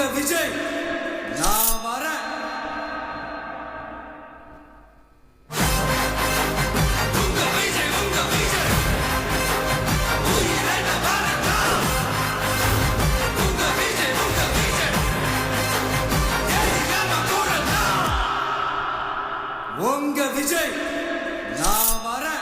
விஜய் நான் வரேன். உங்க விஜய் நான் வரேன்.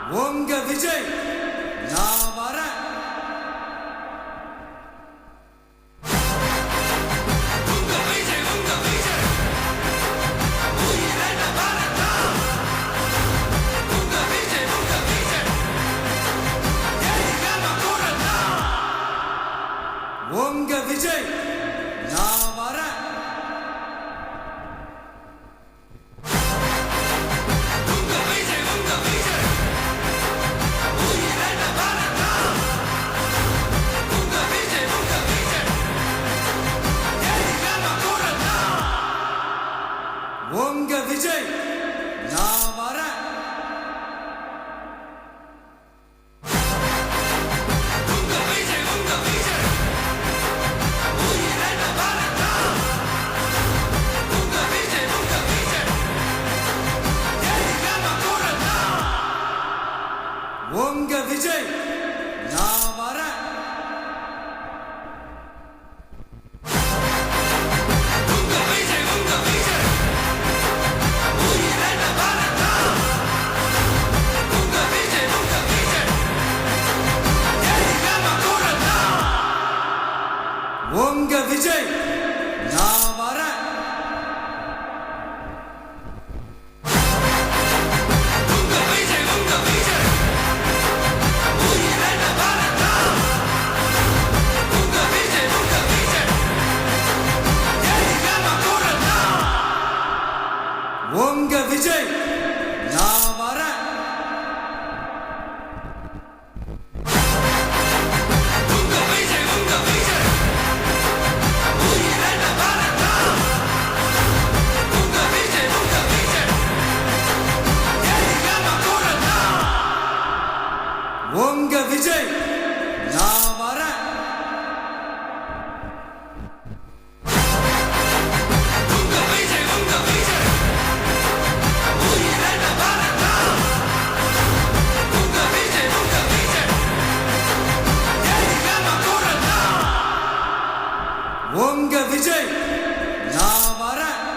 உங்க விஜய் நான் வரேன். உங்க விஜய் நான் வரேன். உங்க விஜய் நான் வரேன். உங்க விஜய் நான் வரேன். உங்க விஜய் நான் வரேன். உங்க விஜய் நான் வரேன். உங்க விஜய் நான் வரேன். உங்க விஜய் நான் வரேன்.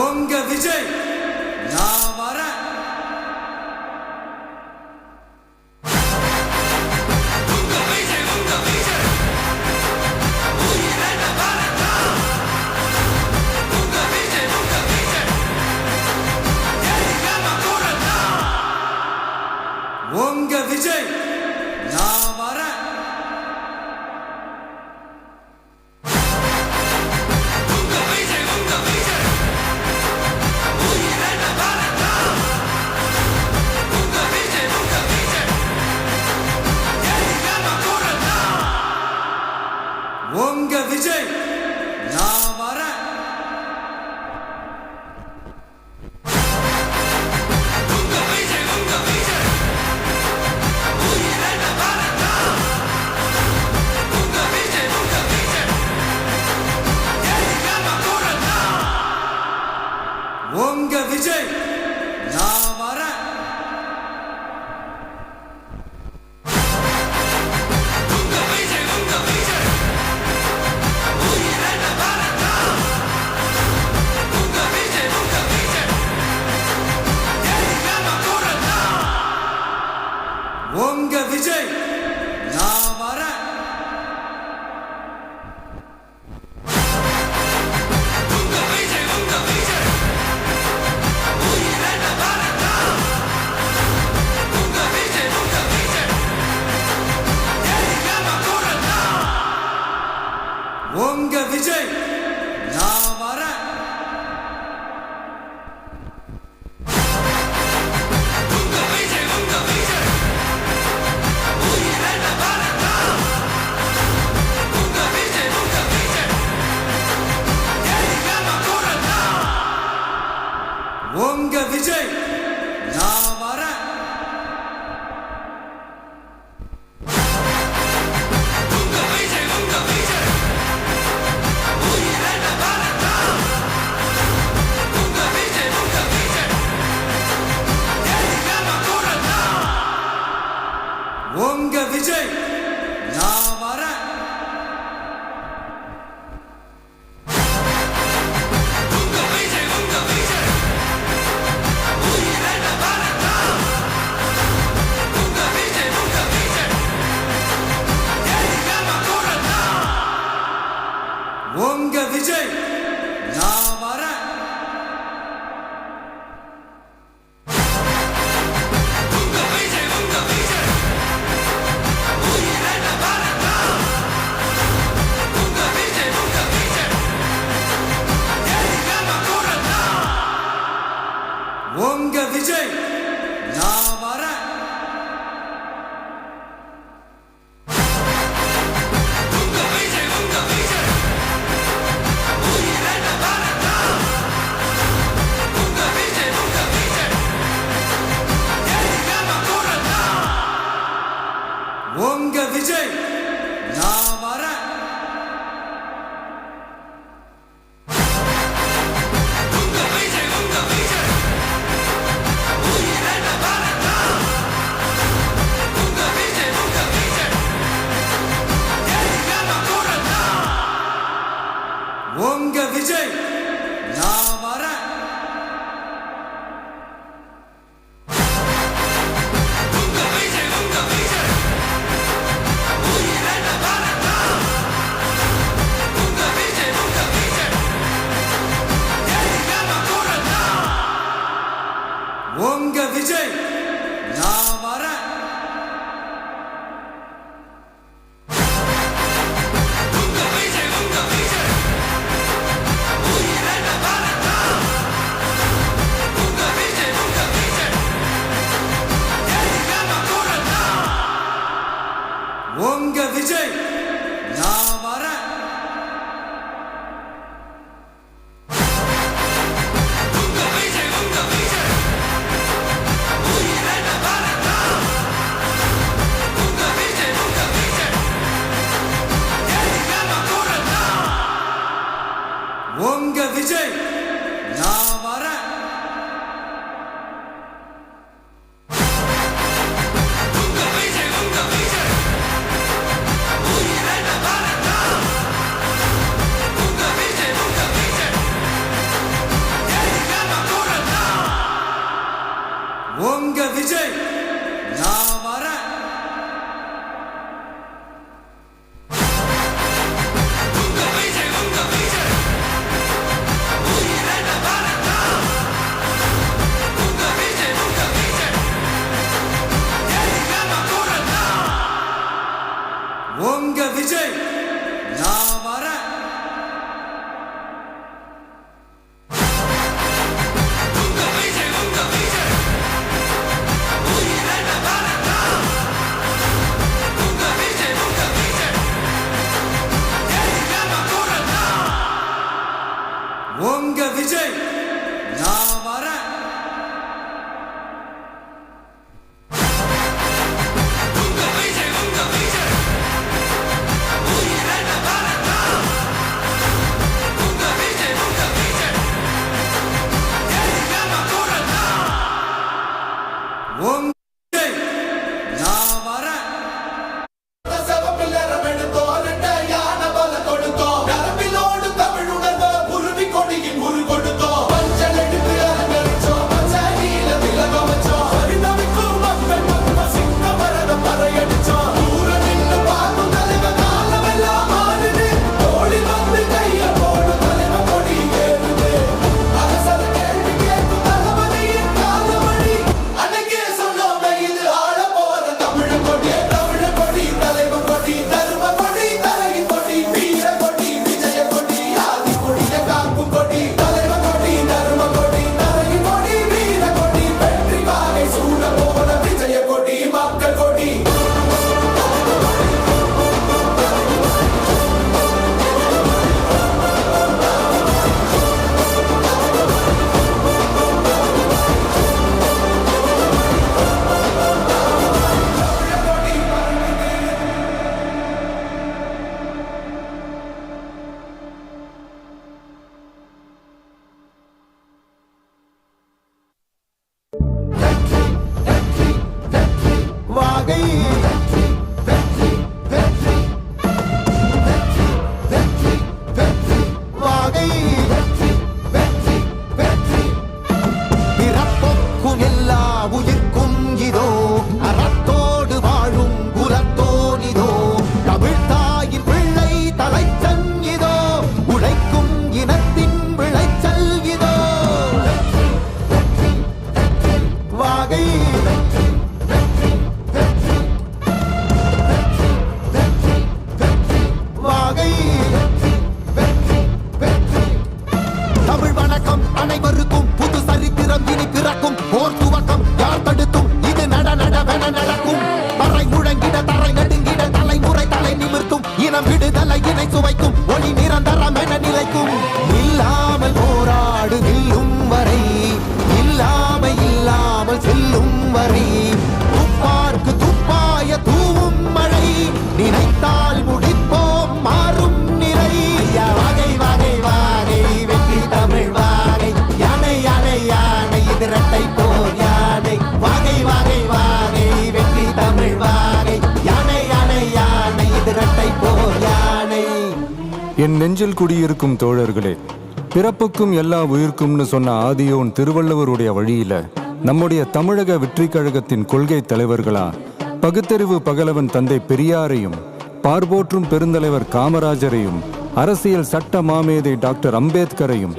உங்க விஜய் நான் வரேன். உங்க விஜய் நான் வரேன். உங்க விஜய் நான் வரேன். உங்க விஜய் நான் வரேன். உங்க விஜய் நான் வரேன். உங்க விஜய் நான் வரேன். உங்க விஜய் நான் வரேன். உங்க விஜய் நான் வரேன். உங்க விஜய் நான் வரேன். உங்க விஜய் நான் வரேன். உங்க விஜய் நான் வரேன். உங்க விஜய் நான் வரேன். உங்க விஜய் நான் வரேன். உங்க விஜய் நான் வரேன். உங்க விஜய் நான் வரேன். உங்க விஜய் நான் வரேன். உங்க விஜய் நான் வரேன். உங்க விஜய் நான் வரேன். என் நெஞ்சில் குடியிருக்கும் தோழர்களே, பிறப்புக்கும் எல்லா உயிர்க்கும்னு சொன்ன ஆதியோன் திருவள்ளுவருடைய வழியில நம்முடைய தமிழக வெற்றிக் கழகத்தின் கொள்கை தலைவர்களா பகுத்தறிவு பகலவன் தந்தை பெரியாரையும், பார்போற்றும் பெருந்தலைவர் காமராஜரையும், அரசியல் சட்ட மாமேதை டாக்டர் அம்பேத்கரையும்,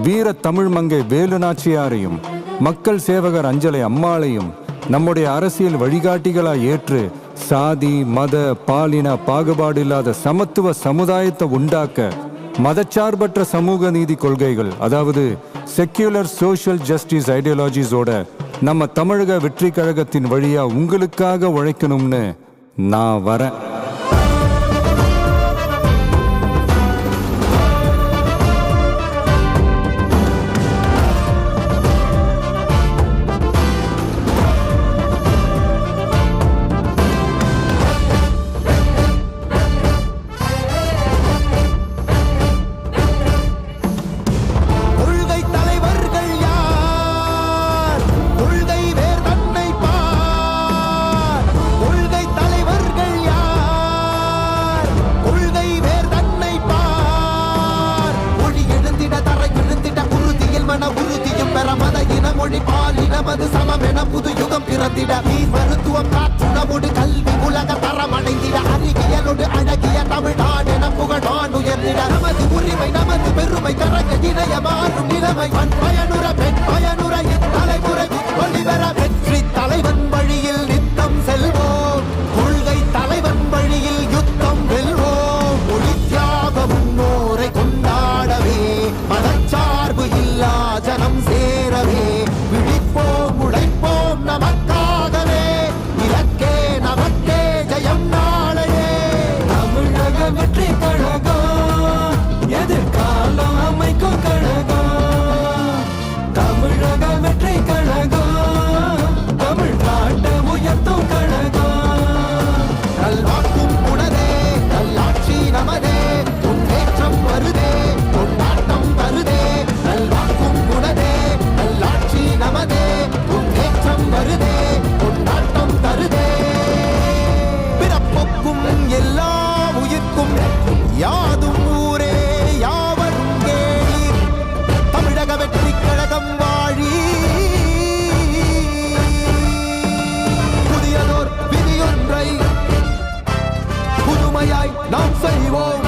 வீர தமிழ் மங்கை வேலு நாச்சியாரையும், மக்கள் சேவகர் அஞ்சலை அம்மாளையும் நம்முடைய அரசியல் வழிகாட்டிகளாய் ஏற்று சாதி மத பாலின பாகுபாடு இல்லாத சமத்துவ சமுதாயத்தை உண்டாக்க மதச்சார்பற்ற சமூக நீதி கொள்கைகள், அதாவது செக்யூலர் சோஷியல் ஜஸ்டிஸ் ஐடியாலஜிஸோட நம்ம தமிழக வெற்றி கழகத்தின் வழியா உங்களுக்காக உழைக்கணும்னு நான் வரேன். நமது சமமென புது யுகம் பிறந்திட நீர் மருத்துவம் காற்றுணவோடு கல்வி உலக தரமடைந்திட அறிவியலோடு அழகிய தமிழ்நாடு என புகழான் உயர்ந்திட நமது உரிமை நமது பெருமை தரங்க இணைய மாறும் நிலைமை பயனுற பெண் பயனுற தலைமுறை ஒளிவர வெற்றி தலைவன் வழியில் நித்தம் செல்வோம், கொள்கை தலைவன் வழியில் யுத்தம் வெல்வோம், ஒளி தியாக முன்னோரை கொண்டாடவே மதச்சார்பு இல்லா ஜனம் சேரவே விழிப்போம் உழைப்போம் நமக்காகவே இலக்கே நமக்கே ஜெயம் நாளையே. தமிழக வெற்றி கழகம் எதிர்காலம் அமைக்கும் கழகம், தமிழக வெற்றி கழகம் தமிழ்நாட்டை உயர்த்தும் கழகம். நல்வாக்கும் உணரே நல்லாட்சி நமதே, முன்னேற்றம் வருதே கொண்டாட்டம் வருதே. நல்வாக்கும் உணரே நல்லாட்சி நமதே, முன்னேற்றம் வருதே கொண்டாட்டம் தருதே. பிறப்புக்கும் எல்லா உயிர்க்கும் யாதும் ஊரே யாவரும் கேளீர், தமிழக வெற்றி கழகம் வாழி. புதியதோர் விதியொன்றை புதுமையாய் நாம் செய்வோம்.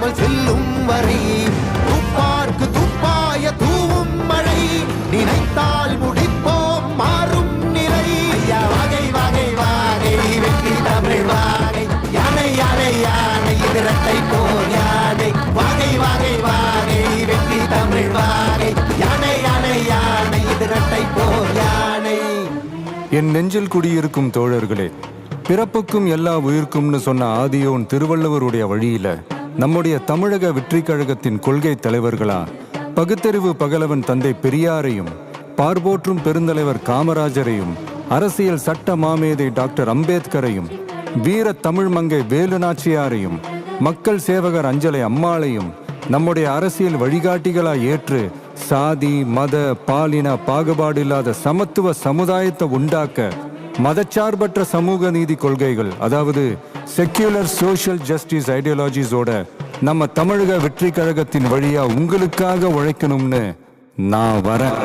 நில்லாமல் செல்லும் வரை துப்பார்க்கு துப்பாய தூவும் மழை நினைத்தால் முடிப்போம் மாறும் நிலை. ஐயா வாகை வாகை வாகை வெற்றி தமிழ் வாகை யானை யானை யானை இது இரட்டை போர் யானை. வாகை வாகை வாகை வெற்றி தமிழ் வாகை யானை யானை யானை இது இரட்டை போர் யானை. என் நெஞ்சில் குடியிருக்கும் தோழர்களே, பிறப்புக்கும் எல்லா உயிர்க்கும்னு சொன்ன ஆதியோன் திருவள்ளுவருடைய வழியில நம்முடைய தமிழக வெற்றிக் கழகத்தின் கொள்கை தலைவர்களா பகுத்தறிவு பகலவன் தந்தை பெரியாரையும், பார்போற்றும் பெருந்தலைவர் காமராஜரையும், அரசியல் சட்ட மாமேதை டாக்டர் அம்பேத்கரையும், வீர தமிழ் மங்கை வேலு நாச்சியாரையும், மக்கள் சேவகர் அஞ்சலை அம்மாளையும் நம்முடைய அரசியல் வழிகாட்டிகளா ஏற்று சாதி மத பாலின பாகுபாடு இல்லாத சமத்துவ சமுதாயத்தை உண்டாக்க மதச்சார்பற்ற சமூக நீதி கொள்கைகள், அதாவது செக்யூலர் சோஷியல் ஜஸ்டிஸ் ஐடியாலஜிஸோட நம்ம தமிழக வெற்றி கழகத்தின் வழியா உங்களுக்காக உழைக்கணும்னு நான் வரேன்.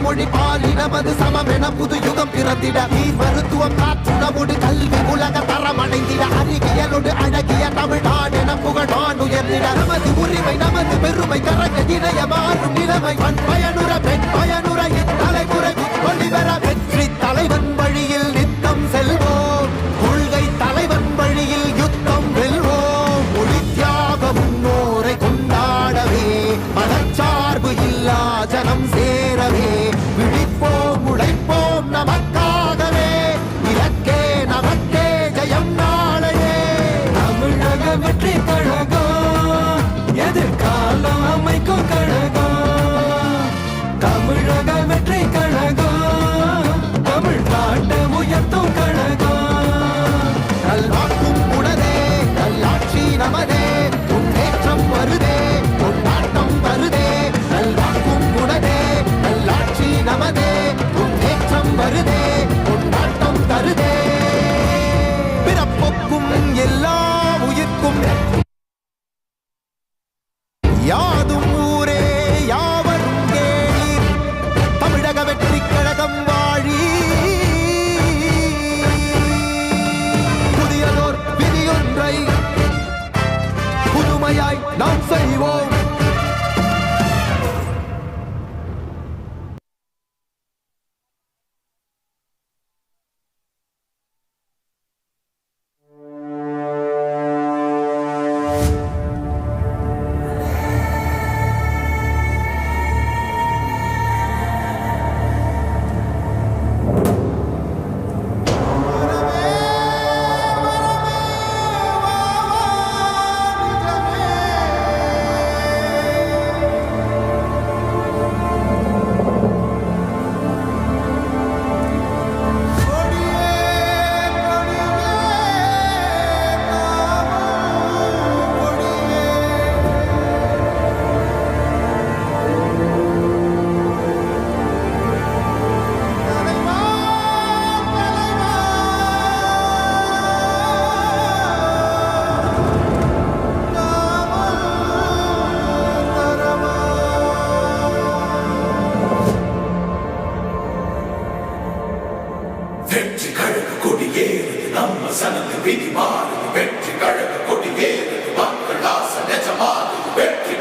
மொழி பாலினமது சமமென புது யுகம் பிறந்திட நீர் மருத்துவம் காற்றுணவோடு கல்வி உலக தரமடைந்திட அறிவியலோடு அழகிய தமிழ்நாடு என புகழான் உயர்ந்திட நமது உரிமை நமது பெருமை கரக இணைய மாறும் நிலைமை பண் பயனுற பெண் பயனுற இத்தலைமுறை ஒளிவர வெற்றி தலைவன் வழியில் நித்தம் செல்வோம். கொள்கை தலைவன் வழியில் யுத்தம் வெல்வோம். மொழி தியாக முன்னோரை கொண்டாடவே மதச்சார்பு இல்லா ஜனம் சேரவே விழிப்போம் உழைப்போம் நமக்காகவே இலக்கே நமக்கே ஜெயம் நாளையே. தமிழக வெற்றி கழகம் எதிர்காலம் அமைக்கும் கழகம். தமிழக வெற்றி கழகம் தமிழ்நாட்டை உயர்த்தும் கழகம். நல்வாக்கும் உடனே நல்லாட்சி நமதே முன்னேற்றம் வருதே கொண்டாட்டம் வருதே. நல்வாக்கும் உடனே நல்லாட்சி நமதே முன்னேற்றம் வருதே கொண்டாட்டம் தருதே. பிறப்புக்கும் எல்லா உயிர்க்கும் யாதும் ஊரே யாவரும் கேளீர். தமிழக வெற்றி கழகம் வாழி. புதியதோர் விதியொன்றை புதுமையாய் நாம் செய்வோம். வெற்றி கழக கொடியேறுது நம்ம சனது விதி மாறுது. வெற்றி கழக கொடியேறுது மக்கள் ஆசை நிஜமாகுது. வெற்றி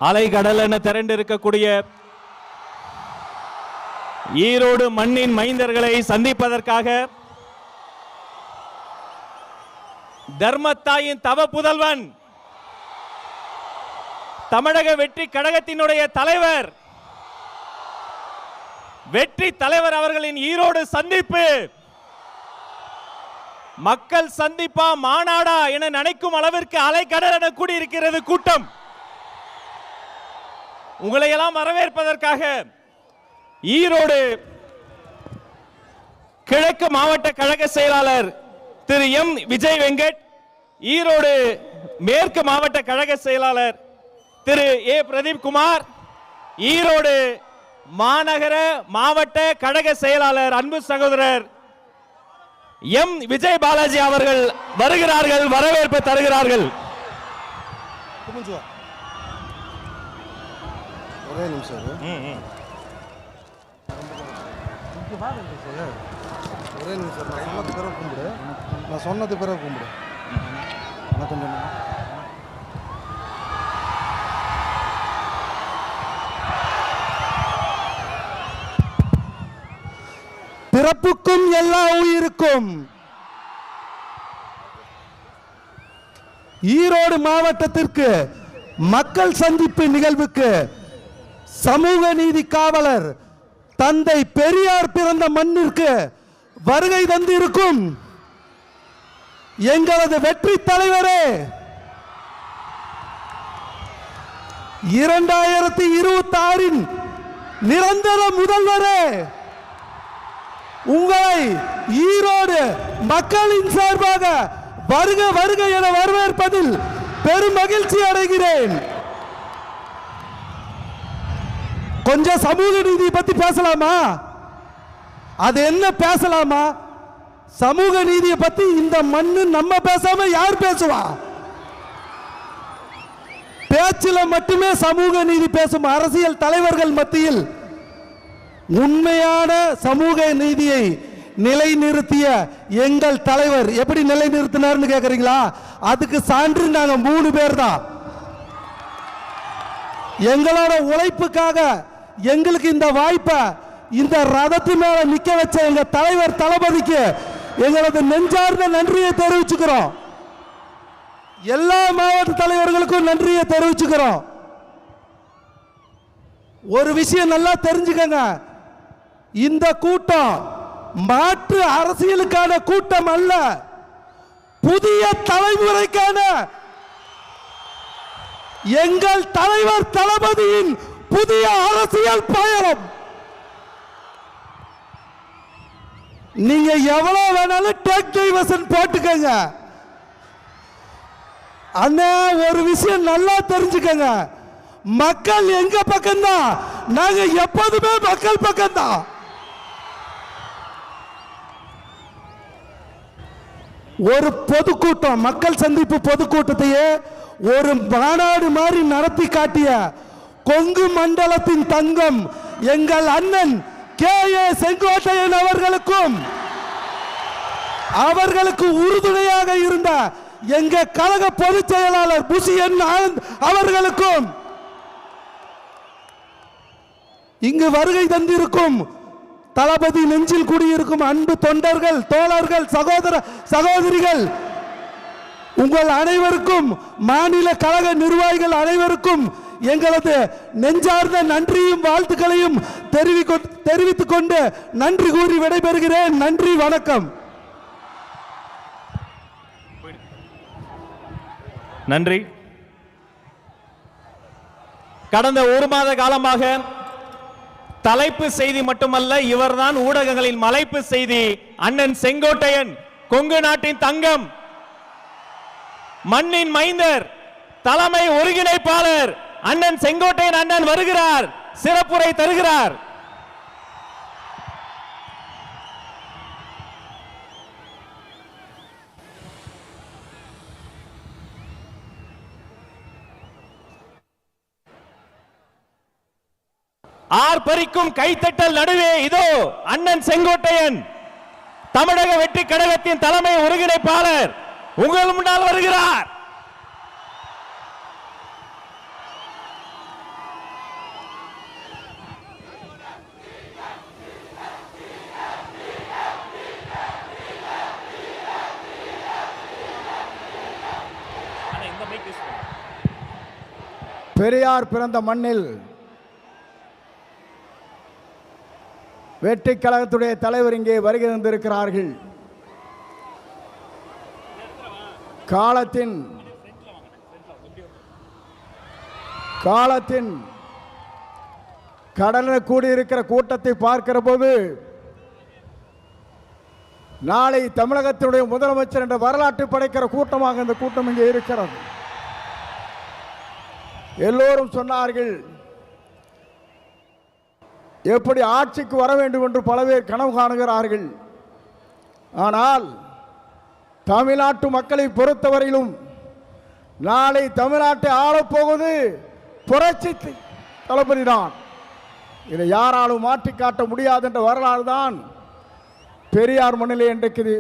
அலைகடல் என திரண்டிருக்கக்கூடிய ஈரோடு மண்ணின் மைந்தர்களை சந்திப்பதற்காக தர்மத்தாயின் தவ புதல்வன் தமிழக வெற்றி கழகத்தினுடைய தலைவர் வெற்றி தலைவர் அவர்களின் ஈரோடு சந்திப்பு மக்கள் சந்திப்பா மாநாடா என நினைக்கும் அளவிற்கு அலைக்கடல் என கூடியிருக்கிறது கூட்டம். உங்களை எல்லாம் வரவேற்பதற்காக ஈரோடு கிழக்கு மாவட்ட கழக செயலாளர் திரு எம் விஜய் வெங்கட், ஈரோடு மேற்கு மாவட்ட கழக செயலாளர் திரு ஏ பிரதீப் குமார், ஈரோடு மாநகர மாவட்ட கழக செயலாளர் அன்பு சகோதரர் எம் விஜய் பாலாஜி அவர்கள் வருகிறார்கள், வரவேற்பு தருகிறார்கள். ஒரே நிமிஷம் ஒரே நிமிஷம் நான் சொன்னது பிறகு கும்பிடு கொஞ்சம் பிறப்புக்கும் எல்லா உயிருக்கும் ஈரோடு மாவட்டத்திற்கு மக்கள் சந்திப்பு நிகழ்வுக்கு சமூக நீதி காவலர் தந்தை பெரியார் பிறந்த மண்ணிற்கு வருகை தந்திருக்கும் எங்களது வெற்றி தலைவரே, 2026 நிரந்தர முதல்வரே, உங்களை ஈரோடு மக்களின் சார்பாக வருக வருக என வரவேற்பதில் பெரும் மகிழ்ச்சி அடைகிறேன். கொஞ்சம் சமூக நீதி பத்தி பேசலாமா? அது என்ன பேசலாமா? சமூக நீதியை பத்தி இந்த மண்ணு நம்ம பேசாம யார் பேசுவா? பேச்சில மட்டுமே சமூக நீதி பேசும் அரசியல் தலைவர்கள் மத்தியில் உண்மையான சமூக நீதியை நிலைநிறுத்திய எங்கள் தலைவர் எப்படி நிலைநிறுத்தினார்னு கேக்குறீங்களா? அதுக்கு சான்று நாங்க 3 பேர் தான். எங்களோட உழைப்புக்காக எங்களுக்கு இந்த வாய்ப்பை இந்த ரதத்து மேல நிக்க வச்ச எங்க தலைவர் தளபதிக்கு எங்களது நெஞ்சார்ந்த நன்றியை தெரிவிச்சுக்கிறோம். எல்லா மாவட்ட தலைவர்களுக்கும் நன்றியை தெரிவிச்சுக்கிறோம். ஒரு விஷயம் நல்லா தெரிஞ்சுக்கங்க, இந்த கூட்டம் மாற்று அரசியலுக்கான கூட்டம் அல்ல, புதிய தலைமுறைக்கான எங்கள் தலைவர் தளபதியின் புதிய அரசியல் பயணம். நீங்க எவ்வளவு வேணாலும் டேக் டைவர்ஷன் போட்டுக்கங்க. அண்ணா ஒரு விஷயம் நல்லா தெரிஞ்சுக்கங்க, மக்கள் எங்க பக்கம்தான், நாங்க எப்போதுமே மக்கள் பக்கம்தான். ஒரு பொதுக்கூட்டம், மக்கள் சந்திப்பு பொதுக்கூட்டத்தையே ஒரு மாநாடு மாதிரி நடத்தி காட்டிய கொங்கு மண்டலத்தின் தங்கம் எங்கள் அண்ணன் கே.ஏ. செங்கோட்டையன் அவர்களுக்கும் அவர்களுக்கு உறுதுணையாக இருந்த எங்க கழக பொதுச் செயலாளர் புஷியன் ஆனந்த் அவர்களுக்கும் இங்கு வருகை தந்திருக்கும் தளபதி நெஞ்சில் குடியிருக்கும் அன்பு தொண்டர்கள், தோழர்கள், சகோதர சகோதரிகள் உங்கள் அனைவருக்கும், மாநில கழக நிர்வாகிகள் அனைவருக்கும் எங்களது நெஞ்சார்ந்த நன்றியும் வாழ்த்துக்களையும் தெரிவித்துக் கொண்டு நன்றி கூறி விடைபெறுகிறேன். நன்றி, வணக்கம். நன்றி. கடந்த 1 மாத காலமாக தலைப்பு செய்தி மட்டுமல்ல, இவர்தான் ஊடகங்களின் மலைப்பு செய்தி. அண்ணன் செங்கோட்டையன், கொங்கு நாட்டின் தங்கம், மண்ணின் மைந்தர், தலைமை ஒருங்கிணைப்பாளர் அண்ணன் செங்கோட்டையன் அண்ணன் வருகிறார், சிறப்புரை தருகிறார். ஆர்ப்பரிக்கும் கைத்தட்டல் நடுவே இதோ அண்ணன் செங்கோட்டையன், தமிழக வெற்றி கழகத்தின் தலைமை ஒருங்கிணைப்பாளர் உங்கள் முன்னால் வருகிறார். பெரியார் பிறந்த மண்ணில் வெற்றி கழகத்துடைய தலைவர் இங்கே வருகை தந்திருக்கிறார்கள். காலத்தின் கடன கூடியிருக்கிற கூட்டத்தை பார்க்கிற போது நாளை தமிழகத்தினுடைய முதலமைச்சர் என்ற வரலாற்றை படைக்கிற கூட்டமாக இந்த கூட்டம் இங்கே இருக்கிறது. எல்லோரும் சொன்னார்கள், எப்படி ஆட்சிக்கு வர வேண்டும் என்று பல பேர் கனவு காணுகிறார்கள். ஆனால் தமிழ்நாட்டு மக்களை பொறுத்தவரையிலும் நாளை தமிழ்நாட்டை ஆளப்போவது புரட்சி தளபதி தான். இதை யாராலும் மாற்றி காட்ட முடியாது என்ற வரலாறு தான் பெரியார் மண்ணிலே இன்றைக்கு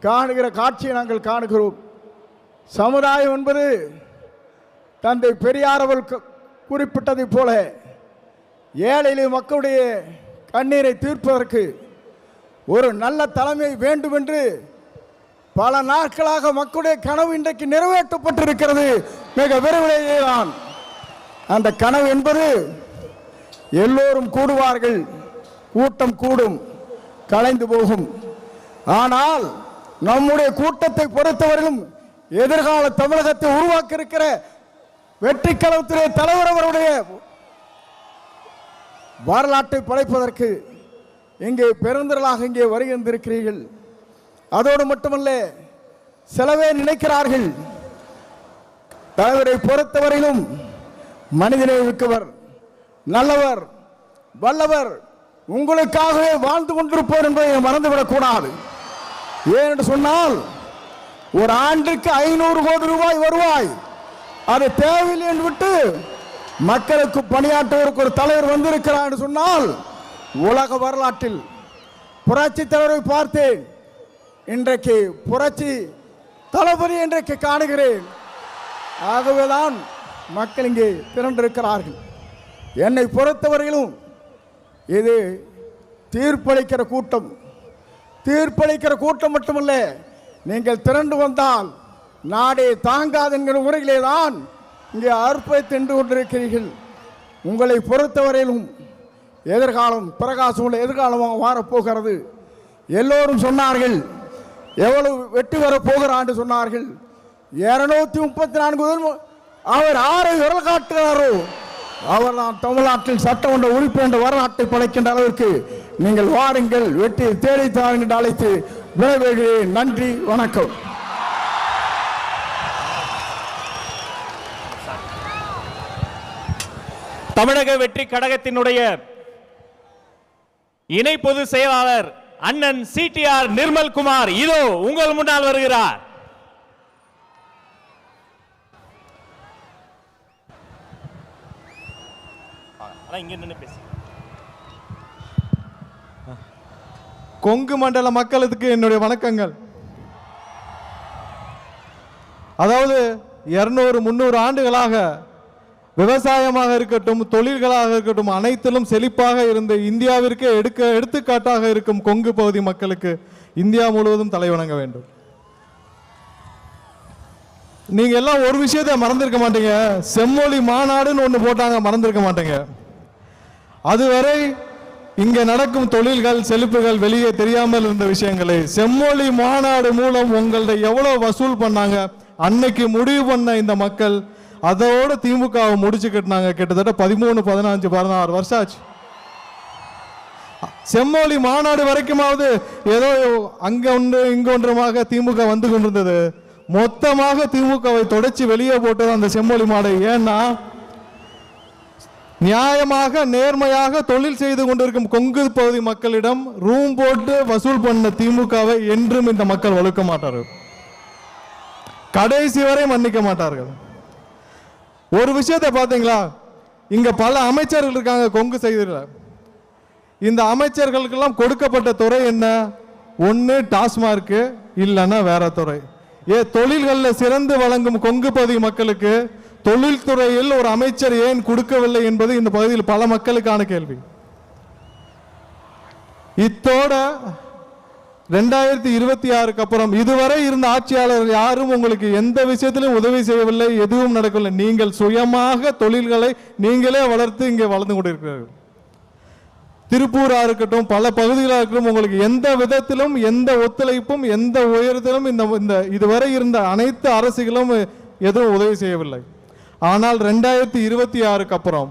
காணுகிற காட்சியை நாங்கள் காணுகிறோம். சமுதாயம் என்பது தந்தை பெரியார் அவர்கள் குறிப்பிட்டதைப் போல ஏழை மக்களுடைய கண்ணீரை தீர்ப்பதற்கு ஒரு நல்ல தலைமை வேண்டும் என்று பல நாட்களாக மக்களுடைய கனவு இன்றைக்கு நிறைவேற்றப்பட்டிருக்கிறது. மிக விரைவிலேயே தான் அந்த கனவு என்பது எல்லோரும் கூடுவார்கள், கூட்டம் கூடும், கலைந்து போகும். ஆனால் நம்முடைய கூட்டத்தை பொறுத்தவரையிலும் எதிர்கால தமிழகத்தை உருவாக்க இருக்கிற வெற்றி கழகத்திலே தலைவர் அவருடைய வரலாற்றை படைப்பதற்கு இங்கே பெருந்திரளாக இங்கே வருகின்றிருக்கிறீர்கள். அதோடு மட்டுமல்ல, சிலவே நினைக்கிறார்கள் தலைவரை பொறுத்தவரையிலும் மனிதனை மிக்கவர், நல்லவர், வல்லவர், உங்களுக்காகவே வாழ்ந்து கொண்டிருப்போர் என்பதை மறந்துவிடக் கூடாது. ஏனென்று சொன்னால் ஒரு ஆண்டுக்கு 500 கோடி ரூபாய் வருவாய் அது தேவையில்லை என்று விட்டு மக்களுக்கு பணியாற்றுவதற்கு ஒரு தலைவர் வந்திருக்கிறார் என்று சொன்னால் உலக வரலாற்றில் புரட்சி தலைவரை பார்த்தேன், இன்றைக்கு புரட்சி தளபதி இன்றைக்கு காணுகிறேன். ஆகவேதான் மக்கள் இங்கே திரண்டிருக்கிறார்கள். என்னை பொறுத்தவரையிலும் இது தீர்ப்பளிக்கிற கூட்டம். தீர்ப்பளிக்கிற கூட்டம் மட்டுமல்ல, நீங்கள் திரண்டு வந்தால் நாடே தாங்காது என்கிற முறையிலே தான் இங்கே அற்புதத்தை தின்று கொண்டிருக்கிறீர்கள். உங்களை பொறுத்தவரையிலும் எதிர்காலம் பிரகாசம் உள்ள எதிர்காலமாக மாறப்போகிறது. எல்லோரும் சொன்னார்கள், எவ்வளவு வெற்றி வரப் போகிறான் என்று சொன்னார்கள். 234 அவர் ஆரை விரல் காட்டுகிறாரோ அவர் தான் தமிழ்நாட்டில் சட்டமன்ற உறுப்பினர் என்ற வரலாற்றை படைக்கின்ற அளவிற்கு நீங்கள் வாருங்கள், வெற்றியை தேடித்தாருங்கள் என்று அழைத்து விடைபெறுகிறேன். நன்றி, வணக்கம். தமிழக வெற்றி கழகத்தினுடைய இணை பொதுச் செயலாளர் அண்ணன் CTR நிர்மல்குமார் இதோ உங்கள் முன்னால் வருகிறார். கொங்கு மண்டல மக்களுக்கு என்னுடைய வணக்கங்கள். அதாவது 200-300 ஆண்டுகளாக விவசாயமாக இருக்கட்டும், தொழில்களாக இருக்கட்டும், அனைத்திலும் செழிப்பாக இருந்த இந்தியாவிற்கு எடுத்துக்காட்டாக இருக்கும் கொங்கு பகுதி மக்களுக்கு இந்தியா முழுவதும் தலைவணங்க வேண்டும். நீங்க எல்லாம் ஒரு விஷயத்தை மறந்திருக்க மாட்டீங்க, செம்மொழி மாநாடுன்னு ஒன்று போட்டாங்க, மறந்திருக்க மாட்டீங்க. அதுவரை இங்க நடக்கும் தொழில்கள் செழிப்புகள் வெளியே தெரியாமல் இருந்த விஷயங்களை செம்மொழி மாநாடு மூலம் உங்கள்ட்ட எவ்வளவு வசூல் பண்ணாங்க, அன்னைக்கு முடிவு பண்ண இந்த மக்கள் அதோட திமுகவை முடிச்சு கட்டினாங்க. கிட்டத்தட்ட 13, 15, 16 வருஷம் ஆச்சு. செம்மொழி மாநாடு வரைக்குமாவது ஏதோ அங்க ஒன்று இங்க ஒன்றுமாக திமுக வந்து கொண்டிருந்தது. மொத்தமாக திமுகவை தொடச்சி வெளியே போட்டது அந்த செம்மொழி மாநாடு. ஏன்னா நியாயமாக நேர்மையாக தொழில் செய்து கொண்டிருக்கும் கொங்கு பகுதி மக்களிடம் ரூம் போட்டு வசூல் பண்ண திமுகவை என்றும் இந்த மக்கள் வலுக்க மாட்டார்கள், கடைசி வரை மன்னிக்க மாட்டார்கள். ஒரு விஷயத்தை பார்த்தீங்களா, இங்க பல அமைச்சர்கள் இருக்காங்க கொங்கு செய்தியில். இந்த அமைச்சர்களுக்கெல்லாம் கொடுக்கப்பட்ட துறை என்ன? ஒன்று டாஸ்மார்க், இல்லைன்னா வேற துறை. தொழில்களில் சிறந்து வழங்கும் கொங்கு பகுதி மக்களுக்கு தொழில்துறையில் ஒரு அமைச்சர் ஏன் கொடுக்கவில்லை என்பது இந்த பகுதியில் பல மக்களுக்கான கேள்வி. இத்தோட 2026க்கு அப்புறம் இதுவரை இருந்த ஆட்சியாளர்கள் யாரும் உங்களுக்கு எந்த விஷயத்திலும் உதவி செய்யவில்லை, எதுவும் நடக்கவில்லை. நீங்கள் சுயமாக தொழில்களை நீங்களே வளர்த்து இங்கே வளர்ந்து கொண்டிருக்கிறீர்கள். திருப்பூரா இருக்கட்டும், பல பகுதிகளாக இருக்கட்டும், உங்களுக்கு எந்த விதத்திலும் எந்த ஒத்துழைப்பும் எந்த உயரத்திலும் இந்த இதுவரை இருந்த அனைத்து அரசுகளும் எதுவும் உதவி செய்யவில்லை. ஆனால் 2026க்கு அப்புறம்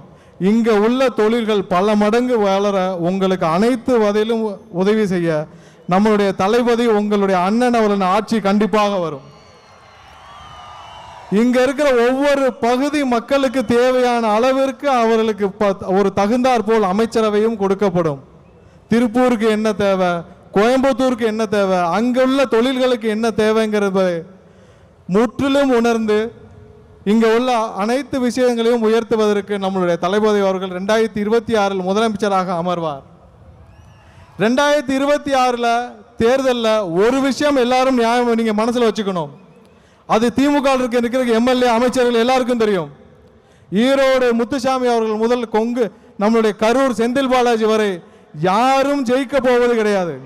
இங்க உள்ள தொழில்கள் பல மடங்கு வளர உங்களுக்கு அனைத்து வகையிலும் உதவி செய்ய நம்மளுடைய தளபதி உங்களுடைய அண்ணன் அவர்களின் ஆட்சி கண்டிப்பாக வரும். இங்க இருக்கிற ஒவ்வொரு பகுதி மக்களுக்கு தேவையான அளவிற்கு அவர்களுக்கு ஒரு தகுந்தாற் போல் அமைச்சரவையும் கொடுக்கப்படும். திருப்பூருக்கு என்ன தேவை, கோயம்புத்தூருக்கு என்ன தேவை, அங்குள்ள தொழில்களுக்கு என்ன தேவைங்கிறத முற்றிலும் உணர்ந்து இங்க உள்ள அனைத்து விஷயங்களையும் உயர்த்துவதற்கு நம்மளுடைய தளபதி அவர்கள் 2026 முதலமைச்சராக அமர்வார். 2026 தேர்தலில் ஒரு விஷயம் எல்லாரும் நியாயம் நீங்க மனசுல வச்சுக்கணும். அது திமுக இருக்கிற எம்எல்ஏ அமைச்சர்கள் எல்லாருக்கும் தெரியும். ஈரோடு முத்துசாமி அவர்கள் முதல் கொங்கு நம்மளுடைய கரூர் செந்தில் பாலாஜி வரை யாரும் ஜெயிக்க போவது கிடையாது.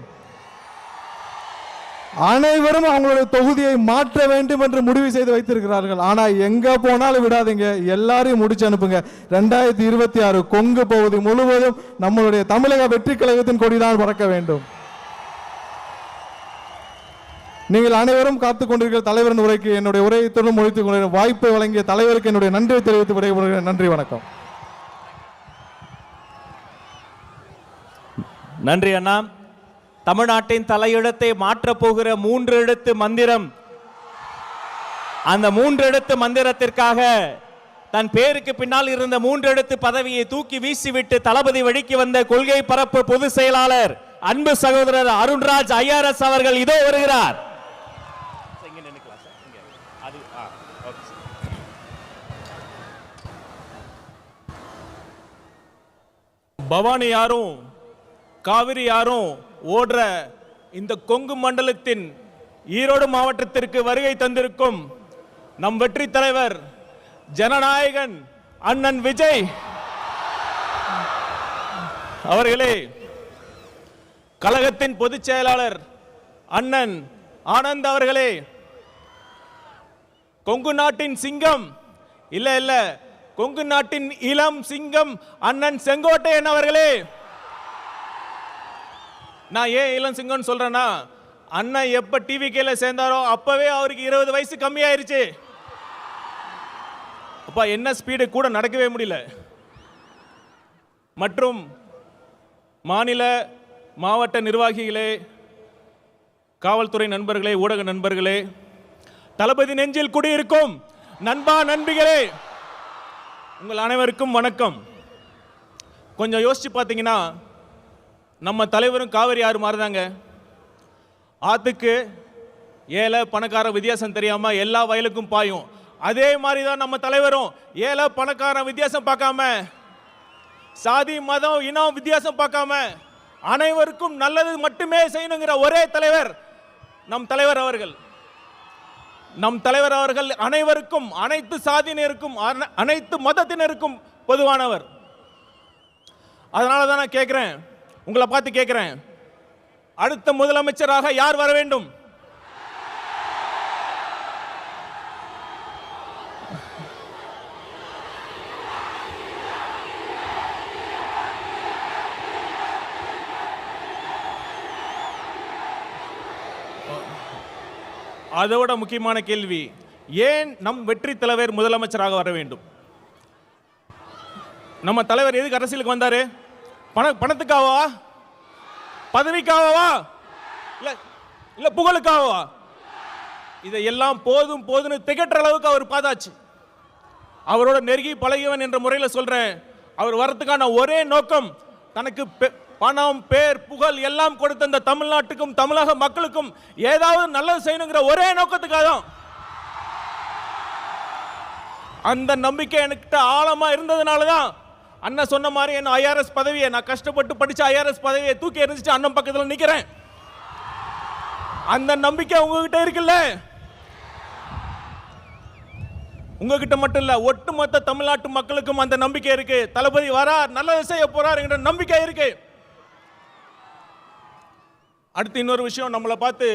அனைவரும் அவங்களுடைய தொகுதியை மாற்ற வேண்டும் என்று முடிவு செய்து வைத்திருக்கிறார்கள். ஆனா எங்க போனாலும் விடாதீங்க, எல்லாரையும் முடிச்சு அனுப்புங்க. 2026 கொங்கு பகுதி முழுவதும் நம்மளுடைய தமிழக வெற்றி கழகத்தின் கொடிதான் பறக்க வேண்டும். நீங்கள் அனைவரும் காத்துக் கொண்டிருக்கிற தலைவரின் உரைக்கு என்னுடைய உரையை தொடர்ந்து முடித்துக் கொண்டிருக்கிற வாய்ப்பை வழங்கிய தலைவருக்கு என்னுடைய நன்றியை தெரிவித்து விடைபெறுகிறேன். நன்றி, வணக்கம். நன்றி அண்ணா. தமிழ்நாட்டின் தலையெழுத்தை மாற்றப் போகிற 3 எழுத்து மந்திரம், அந்த 3 எழுத்து மந்திரத்திற்காக தன் பேருக்கு பின்னால் இருந்த 3 எழுத்து பதவியை தூக்கி வீசிவிட்டு தளபதி வழிக்கு வந்த கொள்கை பரப்பு பொதுச் செயலாளர் அன்பு சகோதரர் அருண்ராஜ் ஐஆர்எஸ் அவர்கள் இதோ வருகிறார். பவானி யாரும் காவிரி யாரும் ஓடுற இந்த கொங்கு மண்டலத்தின் ஈரோடு மாவட்டத்திற்கு வருகை தந்திருக்கும் நம் வெற்றி தலைவர் ஜனநாயகன் அண்ணன் விஜய் அவர்களே, கழகத்தின் பொதுச் செயலாளர் அண்ணன் ஆனந்த் அவர்களே, கொங்கு நாட்டின் சிங்கம் இல்ல கொங்கு நாட்டின் இளம் சிங்கம் அண்ணன் செங்கோட்டையன் அவர்களே. நான் ஏன் இளம் சிங்கம்னு சொல்றேன்னா, அண்ணன் எப்ப டிவிகேல சேர்ந்தாரோ அப்பவே அவருக்கு 20 வயசு கம்மியாயிருச்சு. அப்பா என்ன ஸ்பீடு கூட நடக்கவே முடியல. மற்றும் மாநில மாவட்ட நிர்வாகிகளே, காவல்துறை நண்பர்களே, ஊடக நண்பர்களே, தளபதி நெஞ்சில் குடியிருக்கும் நண்பா நண்பிகளே, உங்கள் அனைவருக்கும் வணக்கம். கொஞ்சம் யோசிச்சு பார்த்தீங்கன்னா, நம்ம தலைவரும் காவிரி ஆறு மாறுதாங்க. ஆத்துக்கு ஏழை பணக்கார வித்தியாசம் தெரியாம எல்லா வயலுக்கும் பாயும். அதே மாதிரி தான் நம்ம தலைவரும் ஏழை பணக்கார வித்தியாசம் பார்க்காம, சாதி மதம் இனம் வித்தியாசம் பார்க்காம அனைவருக்கும் நல்லது மட்டுமே செய்யணுங்கிற ஒரே தலைவர் நம் தலைவர் அவர்கள். நம் தலைவர் அவர்கள் அனைவருக்கும், அனைத்து சாதியினருக்கும், அனைத்து மதத்தினருக்கும் பொதுவானவர். அதனால தான் நான் கேட்கிறேன், உங்களை பார்த்து கேட்கிறேன், அடுத்த முதலமைச்சராக யார் வர வேண்டும்? அதோட முக்கியமான கேள்வி, ஏன் நம் வெற்றி தலைவர் முதலமைச்சராக வர வேண்டும்? நம்ம தலைவர் எதுக்கு அரசியலுக்கு வந்தாரு? பணத்துக்காகவா, பதவிக்காகவா, இல்ல புகழுக்காகவா? இதையெல்லாம் போதும் போதுன்னு திகற்ற அளவுக்கு அவர் பார்த்தாச்சு. அவரோட நெருங்கி பழகியவன் என்ற முறையில் சொல்றேன், அவர் வரத்துக்கான ஒரே நோக்கம் தனக்கு பணம், பேர், புகழ் எல்லாம் கொடுத்த இந்த தமிழ்நாட்டுக்கும் தமிழக மக்களுக்கும் ஏதாவது நல்லது செய்யணுங்கிற ஒரே நோக்கத்துக்காக தான். அந்த நம்பிக்கை என்கிட்ட ஆழமா இருந்ததுனால தான் அண்ணன் சொன்ன மாதிரி என்ன ஐஆர்எஸ் பதவியை, நான் கஷ்டப்பட்டு படிச்ச ஐஆர்எஸ் பதவியை தூக்கி எறிஞ்சிட்டு அண்ணன் பக்கத்தில் நிக்கிறேன். அந்த நம்பிக்கை உங்ககிட்ட இருக்குல்ல, உங்ககிட்ட மட்டும் இல்ல, ஒட்டுமொத்த தமிழ்நாட்டு மக்களுக்கும் அந்த நம்பிக்கை இருக்கு. தளபதி வரார், நல்லது செய்ய போறார் என்ற நம்பிக்கை இருக்கு. அடுத்து இன்னொரு விஷயம், நம்மளை பார்த்து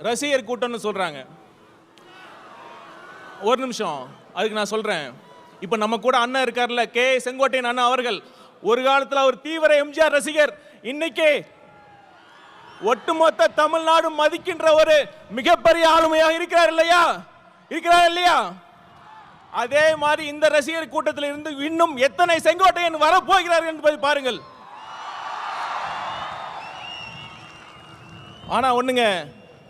ரசிகர் கூட்டம்னு சொல்கிறாங்க. ஒரு நிமிஷம், அதுக்கு நான் சொல்கிறேன். இப்போ நம்ம கூட அண்ணன் இருக்கார்ல, கே செங்கோட்டையன் அண்ணா அவர்கள், ஒரு காலத்தில் அவர் தீவிர எம்ஜிஆர் ரசிகர். இன்னைக்கு ஒட்டுமொத்த தமிழ்நாடு மதிக்கின்ற ஒரு மிகப்பெரிய ஆளுமையாக இருக்கிறார் இல்லையா? இருக்கிறார் இல்லையா? அதே மாதிரி இந்த ரசிகர் கூட்டத்தில் இருந்து இன்னும் எத்தனை செங்கோட்டையன் வரப்போகிறார்கள் என்பதை பாருங்கள். ஆனா ஒண்ணுங்க,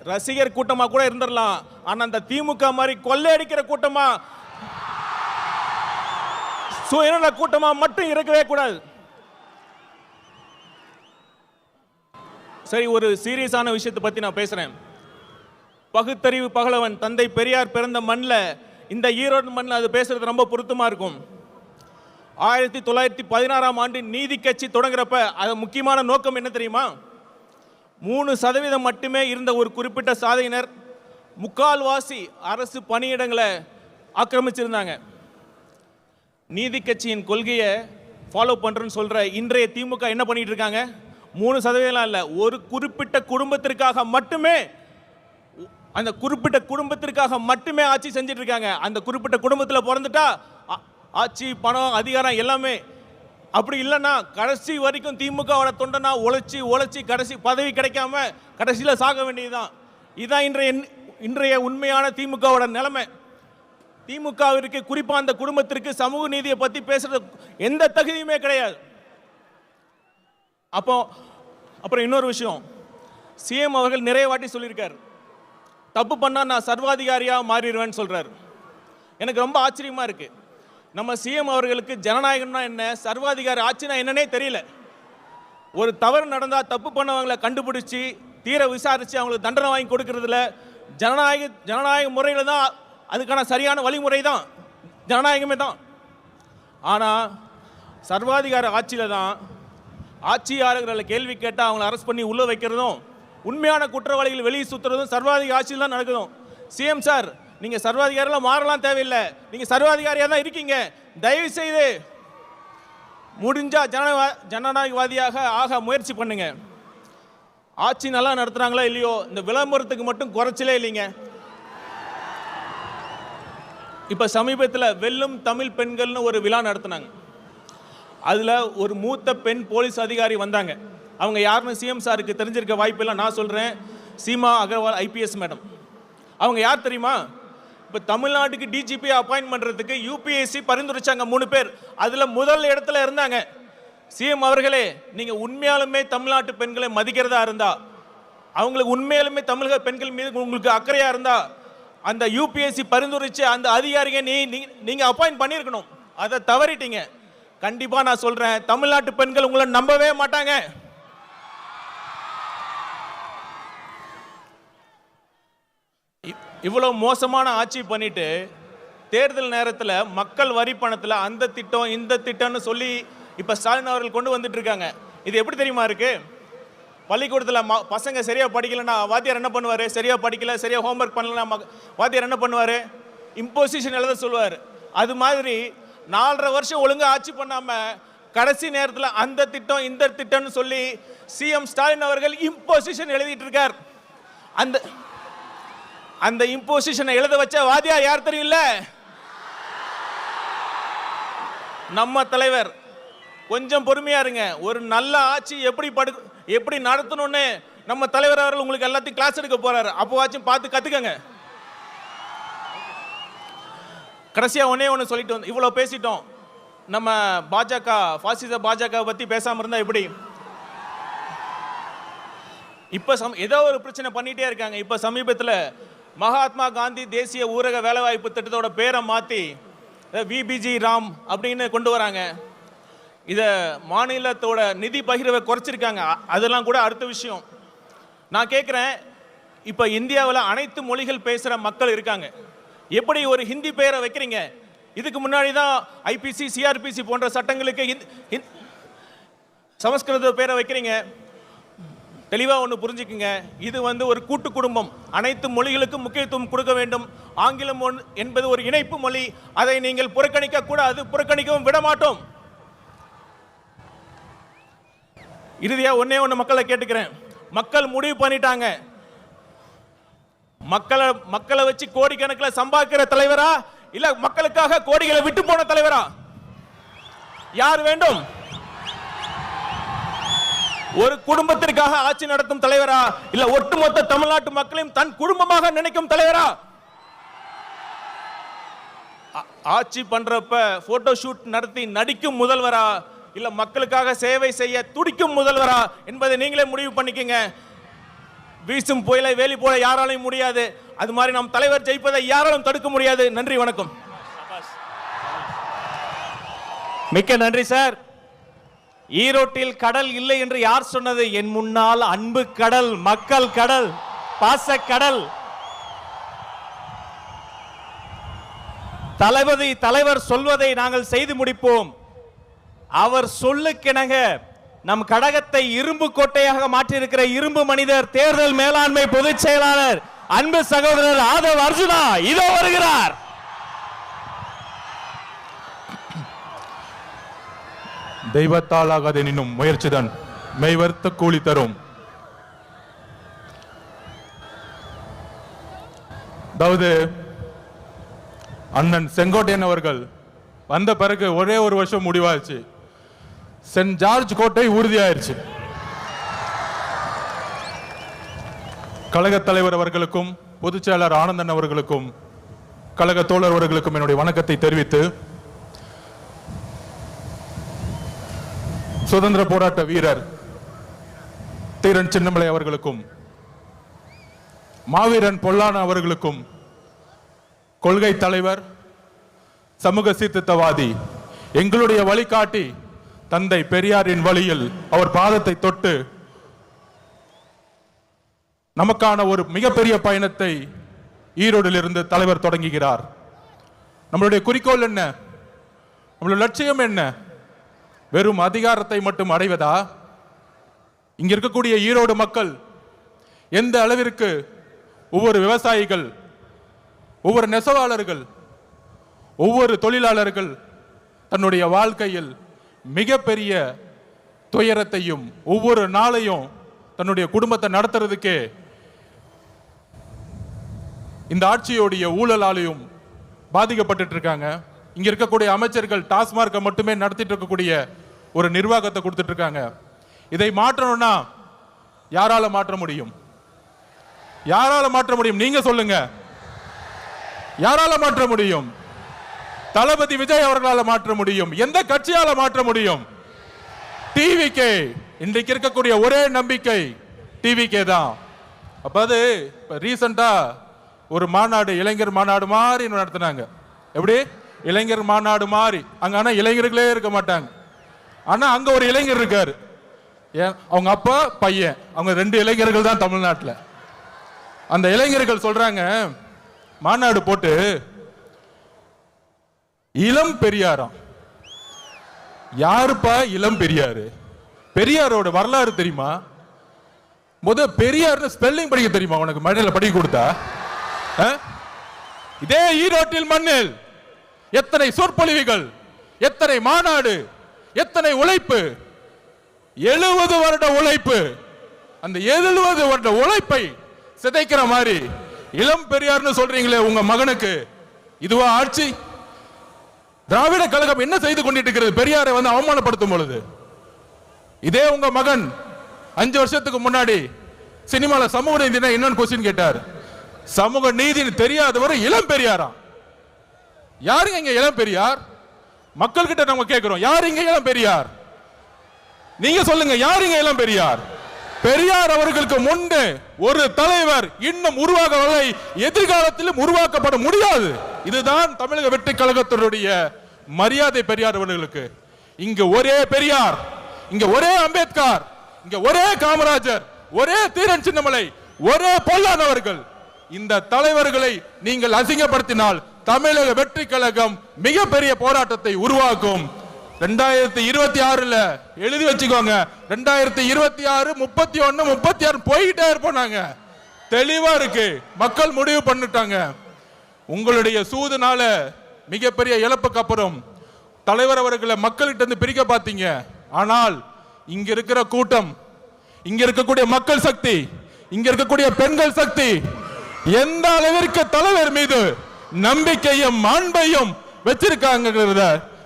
ரசிகர் கூட்டமா கூட இருந்துடலாம், ஆனா அந்த திமுக மாதிரி கொள்ளையடிக்கிற கூட்டமா, சுயநல கூட்டமா மட்டும் இருக்கவே கூடாது. சரி, ஒரு சீரியஸான விஷயத்தை பத்தி நான் பேசுறேன். பகுத்தறிவு பகலவன் தந்தை பெரியார் பிறந்த மண்ணில், இந்த ஈரோடு மண்ணில் அது பேசுறது ரொம்ப பொருத்தமா இருக்கும். 1916ஆம் ஆண்டு நீதி கட்சி தொடங்குறப்ப அது முக்கியமான நோக்கம் என்ன தெரியுமா? 3% மட்டுமே இருந்த ஒரு குறிப்பிட்ட சாதியினர் முக்கால்வாசி அரசு பணியிடங்களை ஆக்கிரமிச்சிருந்தாங்க. நீதி கட்சியின் கொள்கையை ஃபாலோ பண்றேன்னு சொல்ற இன்றைய திமுக என்ன பண்ணிட்டு இருக்காங்க? 3% இல்ல, ஒரு குறிப்பிட்ட குடும்பத்திற்காக மட்டுமே, அந்த குறிப்பிட்ட குடும்பத்திற்காக மட்டுமே ஆட்சி செஞ்சுட்டு இருக்காங்க. அந்த குறிப்பிட்ட குடும்பத்தில் பிறந்துட்டா ஆட்சி, பணம், அதிகாரம் எல்லாமே. அப்படி இல்லைன்னா கடைசி வரைக்கும் திமுகவோட தொண்டனா உழைச்சி கடைசி பதவி கிடைக்காம கடைசியில் சாக வேண்டியதுதான். இதுதான் இன்றைய உண்மையான திமுகவோட நிலைமை. திமுகவிற்கு குறிப்பாக அந்த குடும்பத்திற்கு சமூக நீதியை பற்றி பேசுறது எந்த தகுதியுமே கிடையாது. அப்புறம் இன்னொரு விஷயம், சிஎம் அவர்கள் நிறைய வாட்டி சொல்லியிருக்காரு, தப்பு பண்ணா நான் சர்வாதிகாரியாக மாறிடுவேன்னு சொல்றாரு. எனக்கு ரொம்ப ஆச்சரியமா இருக்கு. நம்ம சிஎம் அவர்களுக்கு ஜனநாயகம்னா என்ன, சர்வாதிகாரி ஆட்சினா என்னன்னே தெரியல. ஒரு தவறு நடந்தா தப்பு பண்ணவங்களை கண்டுபிடிச்சி தீர விசாரிச்சு அவங்களுக்கு தண்டனை வாங்கி கொடுக்கறதுல ஜனநாயக முறையில் தான், அதுக்கான சரியான வழிமுறை தான் ஜனநாயகமே தான். ஆனால் சர்வாதிகார ஆட்சியில் தான் ஆட்சியாளர்களை கேள்வி கேட்டால் அவங்களை அரெஸ்ட் பண்ணி உள்ளே வைக்கிறதும், உண்மையான குற்றவாளிகள் வெளியே சுற்றுறதும் சர்வாதிகார ஆட்சியில் தான் நடக்குதும். சிஎம் சார், நீங்கள் சர்வாதிகாரிலாம் மாறலாம் தேவையில்லை, நீங்கள் சர்வாதிகாரியாக தான் இருக்கீங்க. தயவு செய்து முடிஞ்சா ஜனநாயகவாதியாக ஆக முயற்சி பண்ணுங்க. ஆட்சி நல்லா நடத்துகிறாங்களா இல்லையோ, இந்த விளம்பரத்துக்கு மட்டும் குறைச்சலே இல்லைங்க. இப்போ சமீபத்தில் வெல்லும் தமிழ் பெண்கள்னு ஒரு விழா நடத்தினாங்க. அதில் ஒரு மூத்த பெண் போலீஸ் அதிகாரி வந்தாங்க. அவங்க யாருன்னு சிஎம் சாருக்கு தெரிஞ்சிருக்க வாய்ப்பில்லை, நான் சொல்கிறேன். Seema Agarwal IPS madam. அவங்க யார் தெரியுமா? இப்போ தமிழ்நாட்டுக்கு டிஜிபி அப்பாயின்ட் பண்ணுறதுக்கு யூபிஎஸ்சி பரிந்துரைச்சாங்க 3 பேர். அதில் முதல் இடத்துல இருந்தாங்க. சிஎம் அவர்களே, நீங்கள் உண்மையாலுமே தமிழ்நாட்டு பெண்களை மதிக்கிறதா இருந்தா, அவங்களுக்கு உண்மையாலுமே தமிழக பெண்கள் மீது உங்களுக்கு அக்கறையாக இருந்தா, அந்த யூபிஎஸ்சி பரிந்துரைச்சு அந்த அதிகாரியை நீங்கள் அப்பாயின்ட் பண்ணியிருக்கணும். அதை தவறிட்டீங்க. கண்டிப்பாக நான் சொல்கிறேன், தமிழ்நாட்டு பெண்கள் உங்களை நம்பவே மாட்டாங்க. இவ்வளோ மோசமான ஆட்சி பண்ணிட்டு தேர்தல் நேரத்தில் மக்கள் வரி பணத்தில் அந்த திட்டம் இந்த திட்டம்னு சொல்லி இப்போ ஸ்டாலின் அவர்கள் கொண்டு வந்துட்டு இருக்காங்க. இது எப்படி தெரியுமா இருக்கு? பள்ளிக்கூடத்தில் பசங்க சரியாக படிக்கலைன்னா வாத்தியார் என்ன பண்ணுவார்? சரியாக படிக்கல, சரியாக ஹோம்ஒர்க் பண்ணலன்னா வாத்தியார் என்ன பண்ணுவார்? இம்போசிஷன் எழுத சொல்லுவார். அது மாதிரி 4.5 வருஷம் ஒழுங்காக ஆட்சி பண்ணாமல் கடைசி நேரத்தில் அந்த திட்டம் இந்த திட்டம்னு சொல்லி சிஎம் ஸ்டாலின் அவர்கள் இம்போசிஷன் எழுதிட்டு இருக்கார். அந்த இம்போசிஷனை எழுத வச்ச வாத்தியார் யார் தெரியும்ல? நம்ம தலைவர். கொஞ்சம் பொறுமையா இருங்க. ஒரு நல்ல ஆட்சி எப்படி நடத்தணும்னு நம்ம தலைவர் அவர்கள் உங்களுக்கு எல்லாத்தையும் கிளாஸ் எடுக்க போறாரு. அப்போவாச்சும் பார்த்து கத்துக்கங்க. கடைசியா ஒண்ணு சொல்லிட்டு வந்து இவ்வளவு பேசிட்டோம். நம்ம பாஜக, பாசிச பாஜக பத்தி பேசாம இருந்தா எப்படி? இப்ப ஏதோ ஒரு பிரச்சனை பண்ணிட்டே இருக்காங்க. இப்ப சமீபத்தில் மகாத்மா காந்தி தேசிய ஊரக வேலைவாய்ப்பு திட்டத்தோட பேரை மாற்றி விபிஜி ராம் அப்படின்னு கொண்டு வராங்க. இதை மாநிலத்தோட நிதி பகிர்வை குறைச்சிருக்காங்க. அதெல்லாம் கூட அடுத்த விஷயம். நான் கேட்குறேன், இப்போ இந்தியாவில் அனைத்து மொழிகள் பேசுகிற மக்கள் இருக்காங்க. எப்படி ஒரு ஹிந்தி பேரை வைக்கிறீங்க? இதுக்கு முன்னாடி தான் ஐபிசி, சிஆர்பிசி போன்ற சட்டங்களுக்கு சமஸ்கிருத பேரை வைக்கிறீங்க. தெளிவாக ஒன்று புரிஞ்சுக்குங்க, இது ஒரு கூட்டு குடும்பம். அனைத்து மொழிகளுக்கும் முக்கியத்துவம் கொடுக்க வேண்டும். ஆங்கிலம் என்பது ஒரு இணைப்பு மொழி. அதை நீங்கள் புறக்கணிக்க கூடாது, புறக்கணிக்கவும் விட மாட்டோம். இறுதியாக ஒன்னே மக்களை கேட்டுக்கிறேன். மக்கள் முடிவு பண்ணிட்டாங்க. மக்களை வச்சு கோடிக்கணக்கில் சம்பாதிக்கிற தலைவரா இல்ல மக்களுக்காக கோடிகளை விட்டு போன தலைவரா யார் வேண்டும்? ஒரு குடும்பத்திற்காக ஆட்சி நடத்தும் தலைவரா இல்ல ஒட்டுமொத்த தமிழ்நாட்டு மக்களையும் தன் குடும்பமாக நினைக்கும் தலைவரா? ஆட்சி பண்றப்ப போட்டோ ஷூட் நடத்தி நடிக்கும் முதல்வரா இல்ல மக்களுக்காக சேவை செய்ய துடிக்கும் முதல்வரா என்பதை நீங்களே முடிவு பண்ணிக்கங்க. வீசும் புயலை வேலி போல யாராலையும் முடியாது. அது மாதிரி நம் தலைவர் ஜெயிப்பதை யாராலும் தடுக்க முடியாது. நன்றி, வணக்கம். மிக்க நன்றி சார். ஈரோட்டில் கடல் இல்லை என்று யார் சொன்னது? என் முன்னால் அன்பு கடல், மக்கள் கடல், பாச கடல். தலைவர் சொல்வதை நாங்கள் செய்து முடிப்போம். அவர் சொல்லுக்கிணங்க நம் கடகத்தை இரும்பு கோட்டையாக மாற்றியிருக்கிற இரும்பு மனிதர், தேர்தல் மேலாண்மை பொதுச் செயலாளர், அன்பு சகோதரர் ஆதவ் அர்ஜுனா இதோ வருகிறார். தெய்வத்தால் ஆகாதெனினும் முயற்சிதான் மெய்வர்த்த கூலி தரும். அதாவது அண்ணன் செங்கோட்டையன் அவர்கள் வந்த பிறகு ஒரே ஒரு வருஷம் முடிவாச்சு. சென்ட் ஜார்ஜ் கோட்டை உறுதியாயிருச்சு. கழக தலைவர் அவர்களுக்கும் பொதுச் செயலாளர் ஆனந்தன் அவர்களுக்கும் கழக தோழர் அவர்களுக்கும் என்னுடைய வணக்கத்தை தெரிவித்து, சுதந்திர போராட்ட வீரர் தீரன் சின்னமலை அவர்களுக்கும் மாவீரன் பொல்லான அவர்களுக்கும் கொள்கை தலைவர், சமூக சீர்திருத்தவாதி, எங்களுடைய வழிகாட்டி தந்தை பெரியாரின் வழியில் அவர் பாதத்தை தொட்டு நமக்கான ஒரு மிகப்பெரிய பயணத்தை ஈரோடில் இருந்து தலைவர் தொடங்குகிறார். நம்மளுடைய குறிக்கோள் என்ன? நம்மளுடைய லட்சியம் என்ன? வெறும் அதிகாரத்தை மட்டும் அடைவதா? இங்க இருக்கக்கூடிய ஈரோடு மக்கள் எந்த அளவிற்கு ஒவ்வொரு விவசாயிகள், ஒவ்வொரு நெசவாளர்கள், ஒவ்வொரு தொழிலாளர்கள் தன்னுடைய வாழ்க்கையில் மிகப்பெரிய துயரத்தையும் ஒவ்வொரு நாளையும் தன்னுடைய குடும்பத்தை நடத்துறதுக்கே இந்த ஆட்சியோடைய ஊழலாலையும் பாதிக்கப்பட்டு இருக்காங்க. இங்க இருக்கக்கூடிய அமைச்சர்கள் டாஸ்மார்க்கை மட்டுமே நடத்திட்டு இருக்கக்கூடிய ஒரு நிர்வாகத்தை கொடுத்துட்டு இருக்காங்க. இதை மாற்றணும்னா யாரால மாற்ற முடியும்? யாரால மாற்ற முடியும்? நீங்க சொல்லுங்க. யாரால மாற்ற முடியும்? தளபதி விஜய் அவர்களால் மாற்ற முடியும். எந்த கட்சியால மாற்ற முடியும்? டிவிகே. இன்றைக்கு இருக்கக்கூடிய ஒரே நம்பிக்கை டிவிகே தான். அப்போது ரீசெண்டா ஒரு மாநாடு, இளைஞர் மாநாடு மாதிரி நடத்தினாங்க. எப்படி? இளைஞர் மாநாடு மாதிரி. அங்க ஆனா இளைஞர்களே இருக்க மாட்டாங்க. ஆனா அங்க ஒரு இளைஞர் இருக்காரு. அவங்க அப்பா பையன், அவங்க 2 இளைஞர்கள் தான் தமிழ்நாட்டில். அந்த இளைஞர்கள் சொல்றாங்க, மாநாடு போட்டு இளம் பெரியாராம். யாருப்பா இளம் பெரியாரு? பெரியாரோட வரலாறு தெரியுமா? பெரியார் ஸ்பெல்லிங் படிக்க தெரியுமா உனக்கு? மழையில படிக்க கொடுத்தா? இதே ஈரோட்டில் மண்ணில் எத்தனை சொற்பொழிவுகள், எத்தனை மாநாடு, எத்தனை உழைப்பு, 70 வருட உழைப்பு. அந்த 70 வருட உழைப்பை சிதைக்கிற மாதிரி இளம் பெரியார்னு சொல்றீங்களே உங்க மகனுக்கு, இதுவா ஆட்சி? திராவிட கழகம் என்ன செய்து கொண்டிட்டு இருக்கிறது? பெரியாரை வந்து அவமானப்படுத்தும் பொழுது இதே உங்க மகன் 5 வருஷத்துக்கு முன்னாடி சினிமால சமூக நீதி என்னன்னு கொஸ்டின் கேட்டார். சமூக நீதி தெரியாதவர் இளம் பெரியாரா? யாருங்க இங்க இளம் பெரியார்? மக்கள் கிட்ட நம்ம கேட்கிறோம், யார் இங்க இளம் பெரியார்? நீங்க சொல்லுங்க, யார் இங்க இளம் பெரியார்? பெரியார் அவர்களுக்கு முன்பு ஒரு தலைவர் இன்னும் உருவாகவில்லை, எதிர்காலத்திலும் உருவாக்கப்பட முடியாது. இதுதான் தமிழக வெற்றி கழகத்தினுடைய மரியாதை பெரியார் அவர்களுக்கு. இங்க ஒரே பெரியார், இங்க ஒரே அம்பேத்கர், இங்க ஒரே காமராஜர், ஒரே தீரன் சின்னமலை, ஒரே பொல்லாதவர்கள். இந்த தலைவர்களை நீங்கள் அசிங்கப்படுத்தினால் தமிழக வெற்றி கழகம் மிகப்பெரிய போராட்டத்தை உருவாக்கும். 2026 எழுதி வச்சுக்கோங்க. 2026, 31, 36 போயிட்டே இருப்போம். தெளிவா இருக்கு. மக்கள் முடிவு பண்ணிட்டாங்க. உங்களுடைய சூதுனால மிகப்பெரிய இழப்புக்கு அப்புறம் தலைவர் அவர்களை மக்கள்கிட்ட இருந்து பிரிக்க பார்த்தீங்க. ஆனால் இங்க இருக்கிற கூட்டம், இங்க இருக்கக்கூடிய மக்கள் சக்தி, இங்க இருக்கக்கூடிய பெண்கள் சக்தி எந்த அளவிற்கு தலைவர் மீது நம்பிக்கையும் அன்பையும் வச்சிருக்காங்கிறத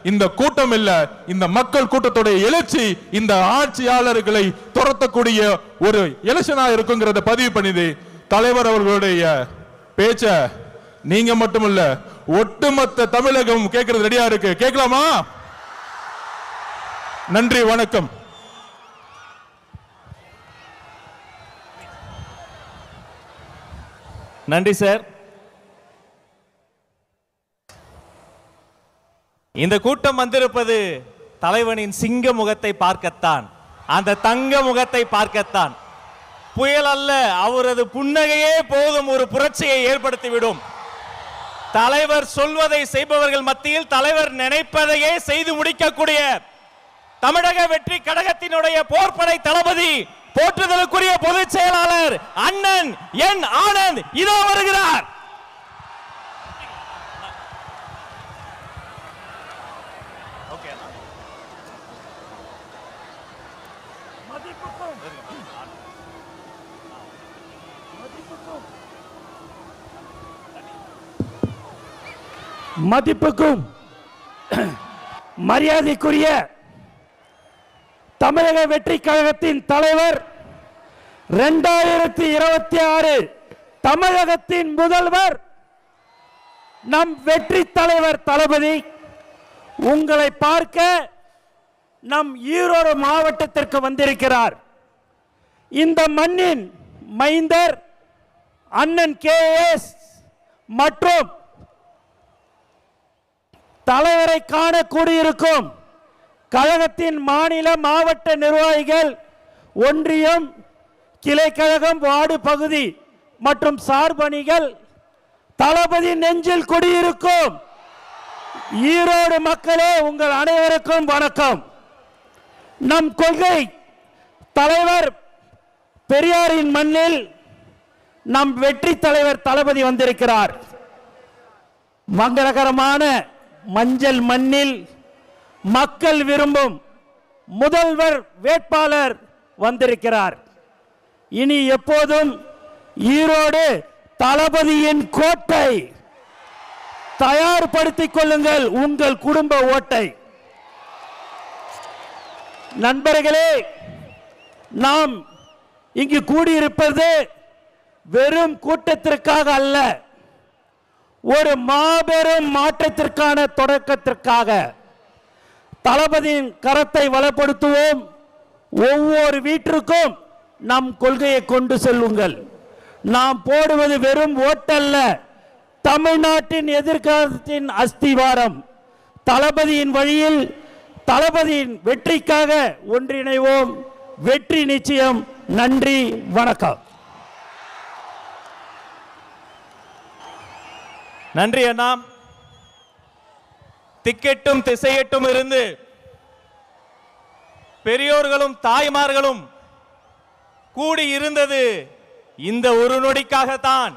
இந்த கூட்டம் இல்ல, இந்த மக்கள் கூட்டத்துடைய எழுச்சி இந்த ஆட்சியாளர்களை துரத்தக்கூடிய ஒரு எலெக்ஷனா இருக்குங்கிறத பதிவு பண்ணிது. தலைவர் அவர்களுடைய பேச்ச நீங்க மட்டுமல்ல ஒட்டுமொத்த தமிழகம் கேட்கறது ரெடியா இருக்கு. கேட்கலாமா? நன்றி, வணக்கம். நன்றி சார். இந்த கூட்டம் வந்திருப்பது தலைவனின் சிங்க முகத்தை பார்க்கத்தான், அந்த தங்க முகத்தை பார்க்கத்தான். புயல் அல்ல, அவரது புன்னகையே போதும் ஒரு புரட்சியை ஏற்படுத்திவிடும். தலைவர் சொல்வதை செய்பவர்கள் மத்தியில் தலைவர் நினைப்பதையே செய்து முடிக்கக்கூடிய தமிழக வெற்றி கழகத்தினுடைய போர்ப்படை தளபதி, போற்றுதலுக்குரிய பொதுச் செயலாளர் அண்ணன் என் ஆனந்த் இதோ வருகிறார். மதிப்புக்கும் மரியாதைக்குரிய தமிழக வெற்றி கழகத்தின் தலைவர், 2026 தமிழகத்தின் முதல்வர், நம் வெற்றி தலைவர் தளபதி உங்களை பார்க்க நம் ஈரோடு மாவட்டத்திற்கு வந்திருக்கிறார். இந்த மண்ணின் மைந்தர் அண்ணன் KS மற்றும் தலைவரை காண கூடியிருக்கும் கழகத்தின் மாநில மாவட்ட நிர்வாகிகள், ஒன்றியம், கிளைக்கழகம், வார்டு பகுதி மற்றும் சார்பணிகள், தளபதி நெஞ்சில் குடியிருக்கும் ஈரோடு மக்களே உங்கள் அனைவருக்கும் வணக்கம். நம் கொள்கை தலைவர் பெரியாரின் மண்ணில் நம் வெற்றி தலைவர் தளபதி வந்திருக்கிறார். மங்களகரமான மஞ்சள் மண்ணில் மக்கள் விரும்பும் முதல்வர் வேட்பாளர் வந்திருக்கிறார். இனி எப்போதும் ஈரோடு தளபதியின் கோட்டை. தயார்படுத்திக் கொள்ளுங்கள் உங்கள் குடும்ப ஓட்டை. நண்பர்களே, நாம் இங்கு கூடியிருப்பது வெறும் கூட்டத்திற்காக அல்ல, ஒரு மாபெரும் மாற்றத்திற்கான தொடக்கத்திற்காக. தளபதியின் கரத்தை வளப்படுத்துவோம். ஒவ்வொரு வீட்டிற்கும் நம் கொள்கையை கொண்டு செல்லுங்கள். நாம் போடுவது வெறும் ஓட்டல்ல, தமிழ்நாட்டின் எதிர்காலத்தின் அஸ்திவாரம். தளபதியின் வழியில் தளபதியின் வெற்றிக்காக ஒன்றிணைவோம். வெற்றி நிச்சயம். நன்றி, வணக்கம். நன்றி அண்ணா. திக்கெட்டும் திசையெட்டும் இருந்து பெரியோர்களும் தாய்மார்களும் கூடி இருந்தது இந்த ஒரு நொடிக்காகத்தான்.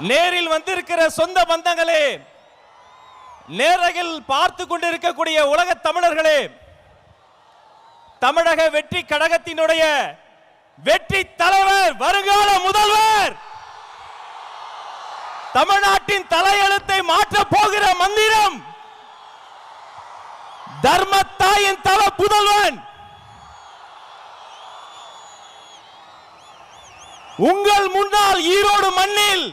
நேரில் வந்திருக்கிற சொந்த பந்தங்களே, நேரகில் பார்த்து கொண்டிருக்கக்கூடிய உலக தமிழர்களே, தமிழக வெற்றி கழகத்தினுடைய வெற்றி தலைவர், வருங்கால முதல்வர், தமிழ்நாட்டின் தலையெழுத்தை மாற்ற போகிற மந்திரம், தர்மத்தாயின் தவ புதல்வன், உங்கள் முன்னால் ஈரோடு மண்ணில்,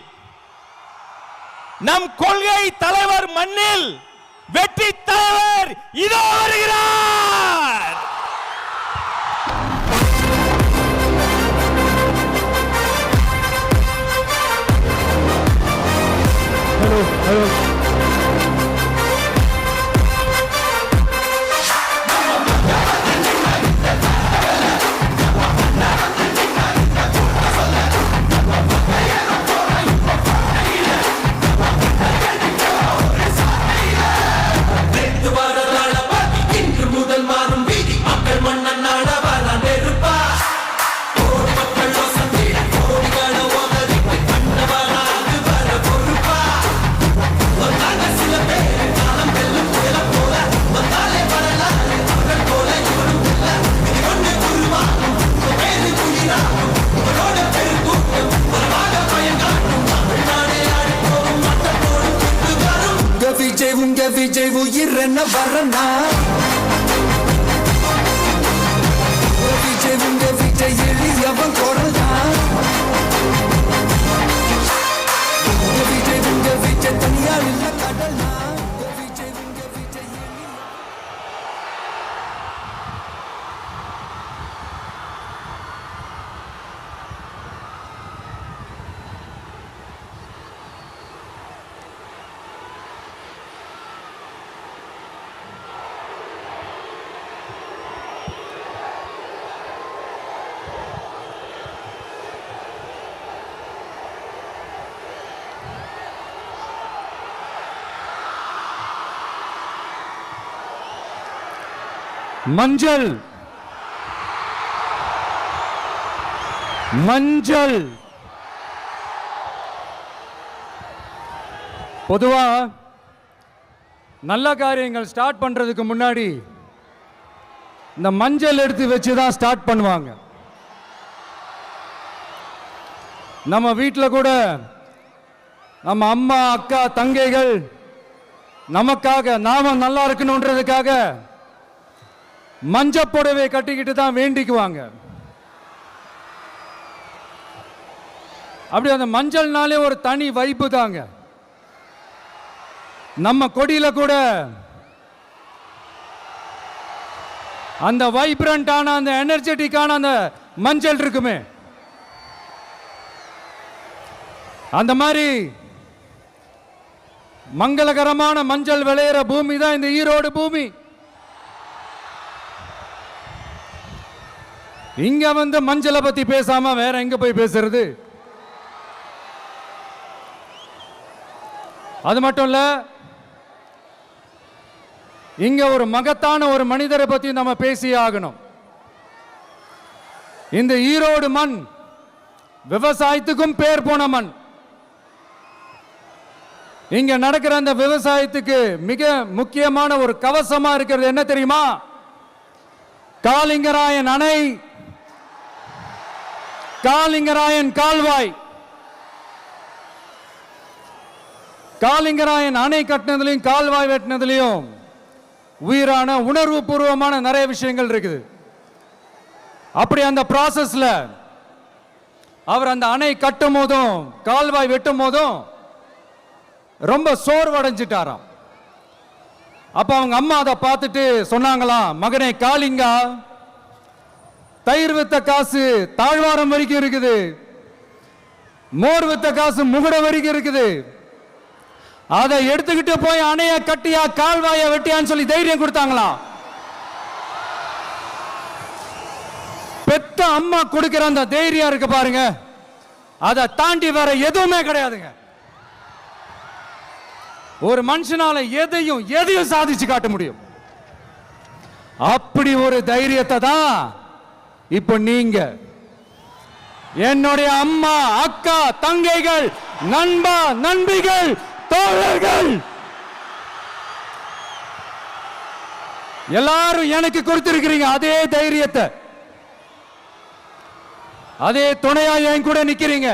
நம் கொள்கை தலைவர் மண்ணில் வெற்றி தலைவர் இதோ வருகிறார். ஹலோ. விஜய் உங்க விஜய் உயிர் என்ன வரனா விஜய் உங்க விஜய் எளியவன் குரல்னா விஜய் உங்க விஜய் தனியால் இல்ல கடல்னா விஜய் உங்க விஜய் மஞ்சள் மஞ்சள் பொதுவா நல்ல காரியங்கள் ஸ்டார்ட் பண்றதுக்கு முன்னாடி இந்த மஞ்சள் எடுத்து வச்சு தான் ஸ்டார்ட் பண்ணுவாங்க. நம்ம வீட்டில் கூட நம்ம அம்மா அக்கா தங்கைகள் நமக்காக நாம நல்லா இருக்கணுன்றதுக்காக மஞ்சள் புடவை கட்டிக்கிட்டு தான் வேண்டிக்குவாங்க. அப்படி அந்த மஞ்சள்னாலே ஒரு தனி வைப்பு தாங்க. நம்ம கொடியில கூட அந்த வைப்ரண்டான அந்த எனர்ஜெட்டிக்கான அந்த மஞ்சள் இருக்குமே, அந்த மாதிரி மங்களகரமான மஞ்சள் விளையிற பூமி தான் இந்த ஈரோடு பூமி. இங்க வந்து மஞ்சளை பத்தி பேசாம வேற எங்க போய் பேசுறது? அது மட்டும் இல்ல, இங்க ஒரு மகத்தான ஒரு மனிதரை பத்தி நம்ம பேசியே ஆகணும். இந்த ஈரோடு மண் விவசாயத்துக்கும் பேர் போன மண். இங்க நடக்கிற அந்த விவசாயத்துக்கு மிக முக்கியமான ஒரு கவசமா இருக்கிறது என்ன தெரியுமா? காலிங்கராயன் அணை, காலிங்கராயன் கால்வாய். காலிங்கராயன் அணை கட்டினதுலையும் கால்வாய் வெட்டினதுலையும் உயிரான உணர்வு பூர்வமான நிறைய விஷயங்கள் இருக்குது. அப்படி அந்த ப்ராசஸ்ல அவர் அந்த அணை கட்டும் போதும் கால்வாய் வெட்டும் போதும் ரொம்ப சோர்வடைஞ்சிட்டாராம். அப்ப அவங்க அம்மா அதை பார்த்துட்டு சொன்னாங்களாம், மகனே காளிங்கா, தயிர் வித்த காசு தாழ்வாரம் வரைக்கும் இருக்குது, மோர் வித்த காசு முகுட வரைக்கும் இருக்குது, அதை எடுத்துக்கிட்டு போய் அணைய கட்டியா கால்வாய வெட்டியான்னு சொல்லி தைரியம் கொடுத்தாங்களாம். பெத்த அம்மா கொடுக்கிற அந்த தைரியம் இருக்கு பாருங்க, அதை தாண்டி வேற எதுவுமே கிடையாதுங்க. ஒரு மனுஷனால எதையும் சாதிச்சு காட்ட முடியும். அப்படி ஒரு தைரியத்தை தான் இப்ப நீங்க என்னுடைய அம்மா அக்கா தங்கைகள் நண்பா நண்பிகள் தோழர்கள் எல்லாரும் எனக்கு கொடுத்திருக்கிறீங்க. அதே தைரியத்தை, அதே துணையா என் கூட நிக்கிறீங்க.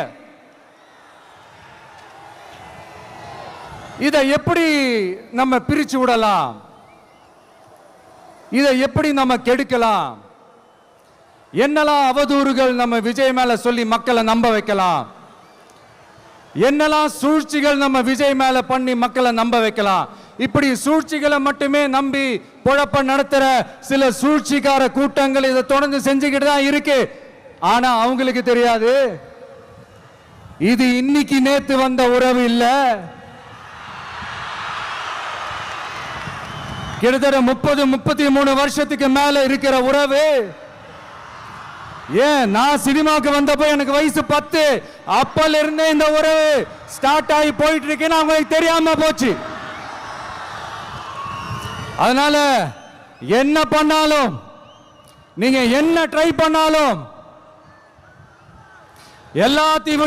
இதை எப்படி நம்ம பிரிச்சு விடலாம்? இதை எப்படி நம்ம கெடுக்கலாம்? என்னெல்லாம் அவதூறுகள் நம்ம விஜய் மேல சொல்லி மக்களை நம்ப வைக்கலாம்? என்னெல்லாம் சூழ்ச்சிகள் நம்ம விஜய் மேல பண்ணி மக்களை நம்ப வைக்கலாம்? இப்படி சூழ்ச்சிகளை மட்டுமே நம்பி பொழப்ப நடத்துற சில சூழ்ச்சிக்கார கூட்டங்கள் இதை தொடர்ந்து செஞ்சுக்கிட்டு தான் இருக்கு. ஆனா அவங்களுக்கு தெரியாது, இது இன்னைக்கு நேத்து வந்த உறவு இல்ல. கிட்டத்தட்ட 30-33 வருஷத்துக்கு மேல இருக்கிற உறவு. ஏன் நான் சினிமாவுக்கு வந்தப்போ எனக்கு வயசு 10, அப்பல இருந்தே இந்த உறவு ஸ்டார்ட் ஆகி போயிட்டு இருக்குன்னு அவங்களுக்கு தெரியாம போச்சு. அதனால என்ன பண்ணாலும், நீங்க என்ன ட்ரை பண்ணாலும், எல்லாத்தையும்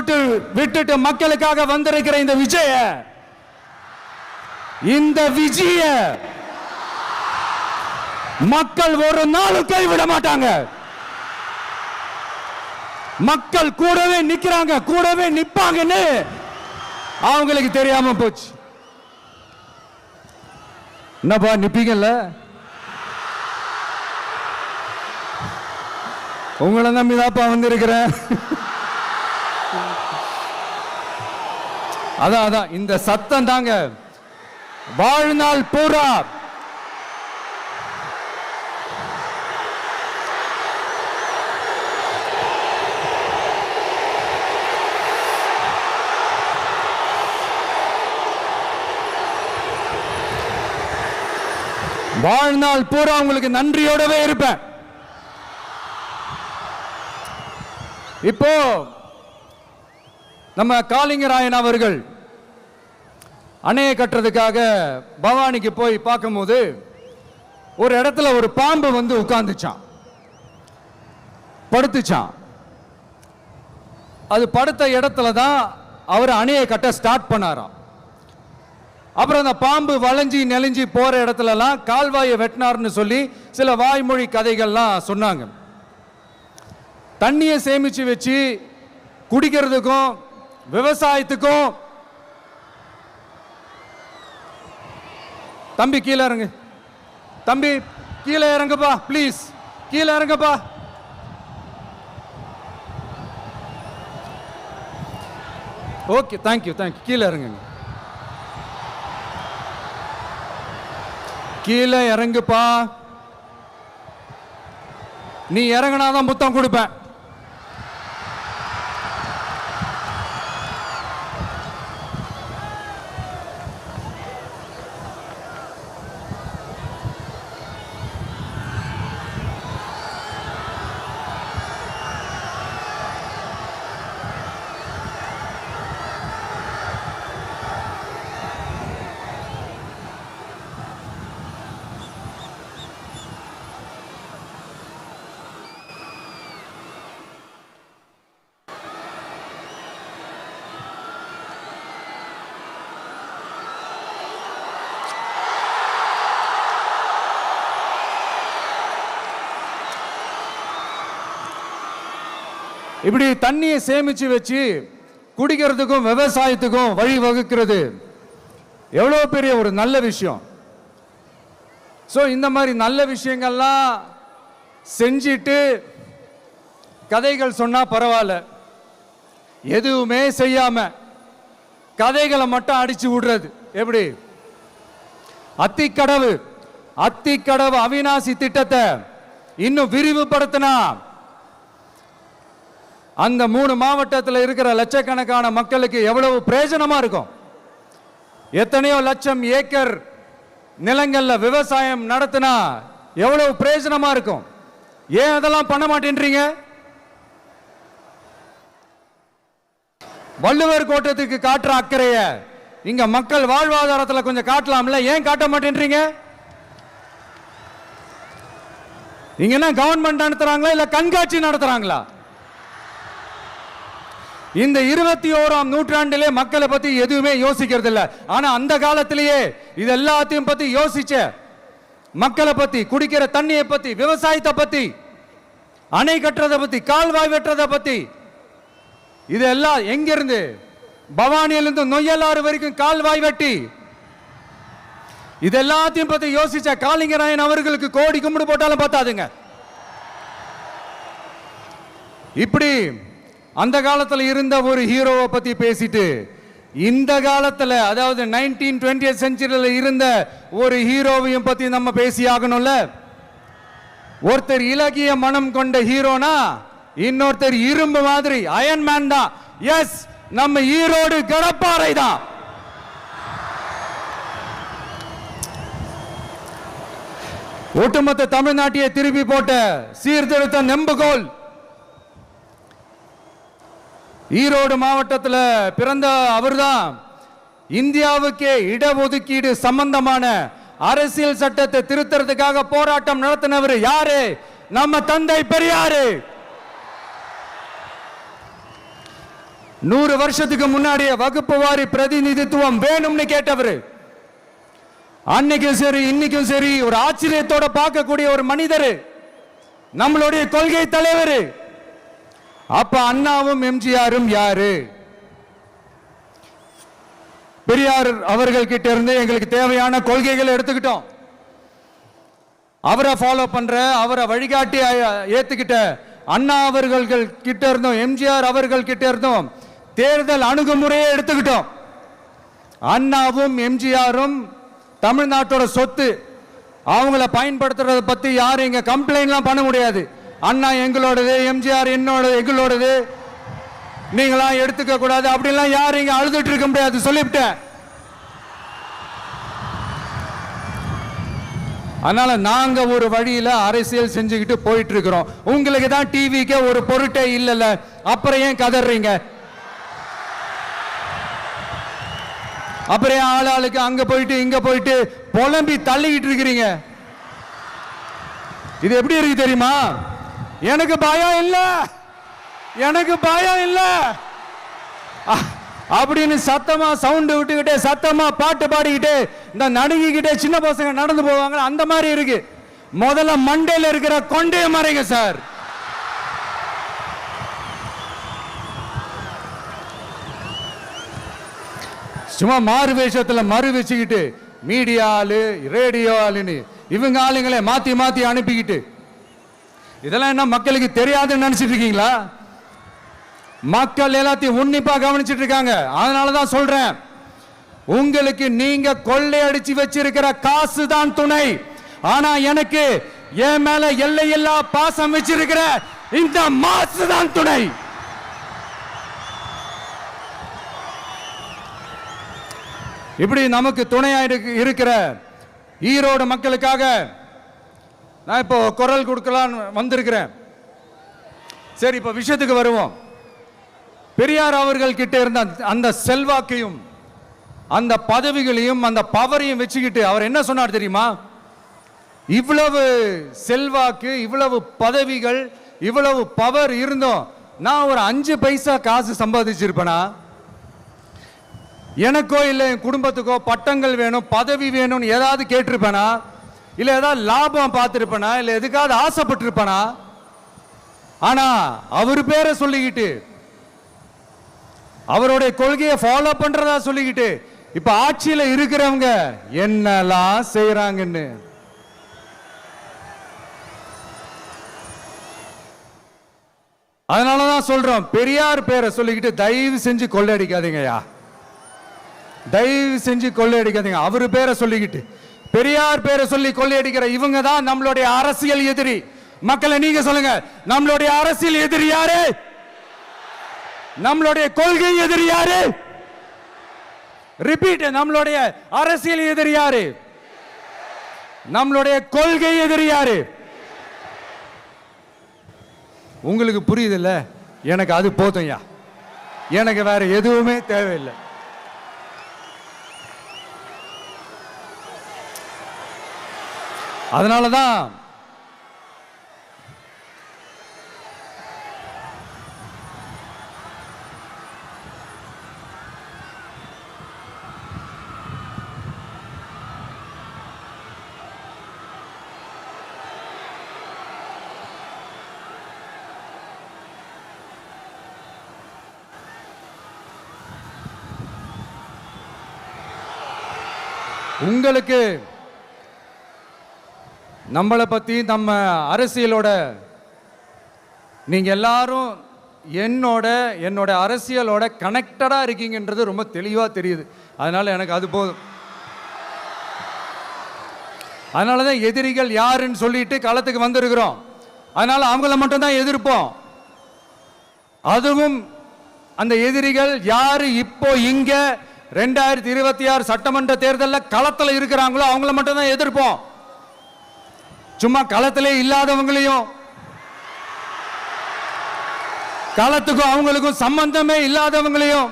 விட்டுட்டு மக்களுக்காக வந்திருக்கிற இந்த விஜய மக்கள் ஒரு நாளும் கைவிட மாட்டாங்க. மக்கள் கூடவே நிக்கிறாங்க, கூடவே நிப்பாங்கன்னு அவங்களுக்கு தெரியாம போச்சு. என்னப்பா நிப்பீங்கல்ல? உங்களை நம்பிதாப்பா வந்திருக்கிறேன். அதான் இந்த சத்தம் தாங்க வாழ்நாள் பூரா வாழ்நாள் பூரா உங்களுக்கு நன்றியோடவே இருப்பேன். இப்போ நம்ம காளிங்கராயன் அவர்கள் அணையை கட்டுறதுக்காக பவானிக்கு போய் பார்க்கும்போது ஒரு இடத்துல ஒரு பாம்பு வந்து உட்கார்ந்துச்சான், படுத்துச்சான். அது படுத்த இடத்துல தான் அவர் அணையை கட்ட ஸ்டார்ட் பண்ணாராம். அப்புறம் அந்த பாம்பு வளைஞ்சி நெளிஞ்சி போற இடத்துலலாம் கால்வாயை வெட்டினார்னு சொல்லி சில வாய்மொழி கதைகள்லாம் சொன்னாங்க. தண்ணியை சேமிச்சு வச்சு குடிக்கிறதுக்கும் விவசாயத்துக்கும். தம்பி கீழே இறங்கு, தம்பி கீழே இறங்குப்பா, ப்ளீஸ் கீழே இறங்குப்பா. Okay, thank you thank you. கீழே இறங்குங்க, கீழே இறங்குப்பா. நீ இறங்கினாதான் முத்தம் கொடுப்பேன். இப்படி தண்ணியை சேமிச்சு வச்சு குடிக்கிறதுக்கும் விவசாயத்துக்கும் வழி வகுக்கிறது எவ்வளவு பெரிய ஒரு நல்ல விஷயம். ஸோ இந்த மாதிரி நல்ல விஷயங்கள்லாம் செஞ்சிட்டு கதைகள் சொன்னா பரவாயில்ல, எதுவுமே செய்யாம கதைகளை மட்டும் அடிச்சு விடுறது எப்படி? அத்திக்கடவு அவிநாசி திட்டத்தை இன்னும் விரிவுபடுத்தினா அந்த 3 மாவட்டத்தில் இருக்கிற லட்சக்கணக்கான மக்களுக்கு எவ்வளவு பிரயோஜனமா இருக்கும். எத்தனையோ லட்சம் ஏக்கர் நிலங்கள்ல விவசாயம் நடத்தினா எவ்வளவு பிரயோஜனமா இருக்கும். ஏன் அதெல்லாம் பண்ண மாட்டேன்றீங்க? வள்ளுவர் கோட்டத்துக்கு காட்டுற அக்கறைய இங்க மக்கள் வாழ்வாதாரத்தில் கொஞ்சம் காட்டலாம்ல, ஏன் காட்ட மாட்டேன்றீங்க? இங்க என்ன கவர்மெண்ட் நடத்துறாங்களா இல்ல கண்காட்சி நடத்துறாங்களா? இந்த 21ஆம் நூற்றாண்டிலே மக்களை பத்தி எதுவுமே யோசிக்கிறது இல்ல. ஆனா அந்த காலத்திலேயே இது எல்லாத்தையும் பத்தி யோசிச்ச மக்களை பத்தி, குடிக்கிற தண்ணியை பத்தி, விவசாயத்தை பத்தி, அணை கட்டுறதை பத்தி, கால்வாய் வெட்டுறதை பத்தி, இதெல்லாம் எங்கிருந்து? பவானியிலிருந்து நொய்யலாறு வரைக்கும் கால்வாய் வெட்டி இது எல்லாத்தையும் பத்தி யோசிச்ச காளிங்கராயன் அவர்களுக்கு கோடி கும்பிடு போட்டாலும் பார்த்தாதுங்க. இப்படி அந்த காலத்தில் இருந்த ஒரு ஹீரோவை பத்தி பேசிட்டு இந்த காலத்தில், அதாவது 1920th செஞ்சுரியில் இருந்த ஒரு ஹீரோவையும் பத்தி நம்ம பேசி ஆகணும்ல. ஒருத்தர் இலகிய மனம் கொண்ட ஹீரோனா இன்னொருத்தர் இரும்பு மாதிரி அயன் மேன் தான். எஸ், நம்ம ஈரோடு கடப்பாறை தான். ஒட்டுமொத்த தமிழ்நாட்டையே திருப்பி போட்ட சீர்திருத்த நெம்புகோல் ஈரோடு மாவட்டத்தில் பிறந்த அவர்தான். இந்தியாவுக்கே இடஒதுக்கீடு சம்பந்தமான அரசியல் சட்டத்தை திருத்தறதுக்காக போராட்டம் நடத்தினவர் யாரு? நம்ம தந்தை பெரியாரு. 100 வருஷத்துக்கு முன்னாடியே வகுப்பு வாரி பிரதிநிதித்துவம் வேணும்னு கேட்டவர். அன்னைக்கும் சரி இன்னைக்கும் சரி ஒரு ஆச்சரியத்தோட பார்க்கக்கூடிய ஒரு மனிதர், நம்மளுடைய கொள்கை தலைவர். அப்ப அண்ணாவும் எம்ஜிஆரும் யாரு? பெரியார் அவர்கள் கிட்ட இருந்து எங்களுக்கு தேவையான கொள்கைகளை எடுத்துக்கிட்டோம். அவரை ஃபாலோ பண்ற, அவரை வழிகாட்டி ஏத்துக்கிட்ட அண்ணா அவர்கள் கிட்ட இருந்தோம், எம்ஜிஆர் அவர்கள் கிட்ட இருந்தோம் தேர்தல் அணுகுமுறையை எடுத்துக்கிட்டோம். அண்ணாவும் எம்ஜிஆரும் தமிழ்நாட்டோட சொத்து. அவங்கள பயன்படுத்துறதை பத்தி யாரும் இங்க கம்ப்ளைண்ட்லாம் பண்ண முடியாது. அண்ணா எங்களோடது, எம்ஜிஆர் என்னோடது, எங்களோடது, நீங்களாம் எடுத்துக்க கூடாது அப்படிலாம் யாரும் இங்க அழுதுட்டு இருக்க முடியாது, சொல்லிவிட்டேன். அதனால நாங்க ஒரு வழியில அரசியல் செஞ்சுக்கிட்டு போயிட்டு இருக்கிறோம். உங்களுக்கு தான் டிவிக்கு ஒரு பொருட்டே இல்லைல்ல, அப்புறம் ஏன் கதறீங்க? அப்புறம் ஆளாளுக்கு அங்க போயிட்டு இங்க போயிட்டு புலம்பி தள்ளிக்கிட்டு இருக்கிறீங்க. இது எப்படி இருக்கு தெரியுமா? எனக்கு பயம் இல்ல, எனக்கு பயம் இல்ல அப்படின்னு சத்தமா சவுண்ட் விட்டுக்கிட்டே சத்தமா பாட்டு பாடிக்கிட்டே இந்த நடுங்கிக்கிட்டே சின்ன பசங்க நடந்து போவாங்க, அந்த மாதிரி இருக்கு. முதல்ல மண்டையில இருக்கிற கொண்டே மறைங்க சார். சும்மா மாறு வேஷத்துல மறு வச்சுக்கிட்டு மீடியா ஆளு, ரேடியோ ஆளுன்னு இவங்க ஆளுங்களே மாத்தி மாத்தி அனுப்பிக்கிட்டு இதெல்லாம் என்ன மக்களுக்கு தெரியாதுன்னு நினைச்சிட்டு இருக்கீங்களா? மக்கள் எல்லாத்தையும் உன்னிப்பா கவனிச்சிட்டு இருக்காங்க. அதனாலதான் சொல்றேன், உங்களுக்கு நீங்க கொள்ளையடிச்சு வச்சிருக்கிற காசு தான் துணை. ஆனா எனக்கு என் மேல எல்லையில்லா பாசம் வச்சிருக்கிற இந்த மாசு தான் துணை. இப்படி நமக்கு துணையா இருக்கிற ஈரோடு மக்களுக்காக நான் இப்போ குரல் கொடுக்கலாம் வந்திருக்கிறேன். சரி, இப்ப விஷயத்துக்கு வருவோம். பெரியார் அவர்கள் கிட்ட இருந்த அந்த செல்வாக்கையும் அந்த பதவிகளையும் அந்த பவரையும் வச்சுக்கிட்டு அவர் என்ன சொன்னார் தெரியுமா? இவ்வளவு செல்வாக்கு, இவ்வளவு பதவிகள், இவ்வளவு பவர் இருந்தோம் நான் ஒரு 5 பைசா காசு சம்பாதிச்சிருப்பேனா? எனக்கோ இல்லை என் குடும்பத்துக்கோ பட்டங்கள் வேணும், பதவி வேணும்னு ஏதாவது கேட்டிருப்பேனா? இல்லை ஏதாவது லாபம் பார்த்துருப்பேனா? இல்லை எதுக்காவது ஆசைப்பட்டிருப்பேனா? ஆனா அவர் பேரை சொல்லிக்கிட்டு அவருடைய கொள்கையை ஃபாலோ பண்றதா சொல்லிக்கிட்டு இப்ப ஆட்சியில இருக்கிறவங்க என்னெல்லாம் செய்யறாங்கன்னு அதனாலதான் சொல்றோம், பெரியார் பேரை சொல்லிக்கிட்டு தயவு செஞ்சு கொள்ளையடிக்காதீங்கயா, தயவு செஞ்சு கொள்ளையடிக்காதீங்க. அவரு பேரை சொல்லிக்கிட்டு பெரியார் பேரை சொல்லி கொள்ளையடிக்கிற இவங்க தான் நம்மளுடைய அரசியல் எதிரி. மக்களை நீங்க சொல்லுங்க, நம்மளுடைய அரசியல் எதிரி யாரு? நம்மளுடைய கொள்கை எதிரி யாரு? ரிப்பீட், நம்மளுடைய அரசியல் எதிரி யாரு? நம்மளுடைய கொள்கை எதிரி யாரு? உங்களுக்கு புரியுது இல்ல? எனக்கு அது போதும்யா, எனக்கு வேற எதுவுமே தேவையில்லை. அதனாலதான் உங்களுக்கு நம்மளை பத்தி நம்ம அரசியலோட நீங்க எல்லாரும் என்னோட அரசியலோட கனெக்டடா இருக்கீங்கன்றது ரொம்ப தெளிவா தெரியுது. அதனால எனக்கு அது போதும். அதனாலதான் எதிரிகள் யாருன்னு சொல்லிட்டு களத்துக்கு வந்திருக்கிறோம். அதனால அவங்கள மட்டும் தான் எதிர்ப்போம். அதுவும் அந்த எதிரிகள் யாரு இப்போ இங்க 2026 சட்டமன்ற தேர்தலில் களத்தில் இருக்கிறாங்களோ அவங்கள மட்டும் தான் எதிர்ப்போம். சும்மா களத்திலே இல்லாதவங்களையும், களத்துக்கும் அவங்களுக்கும் சம்பந்தமே இல்லாதவங்களையும்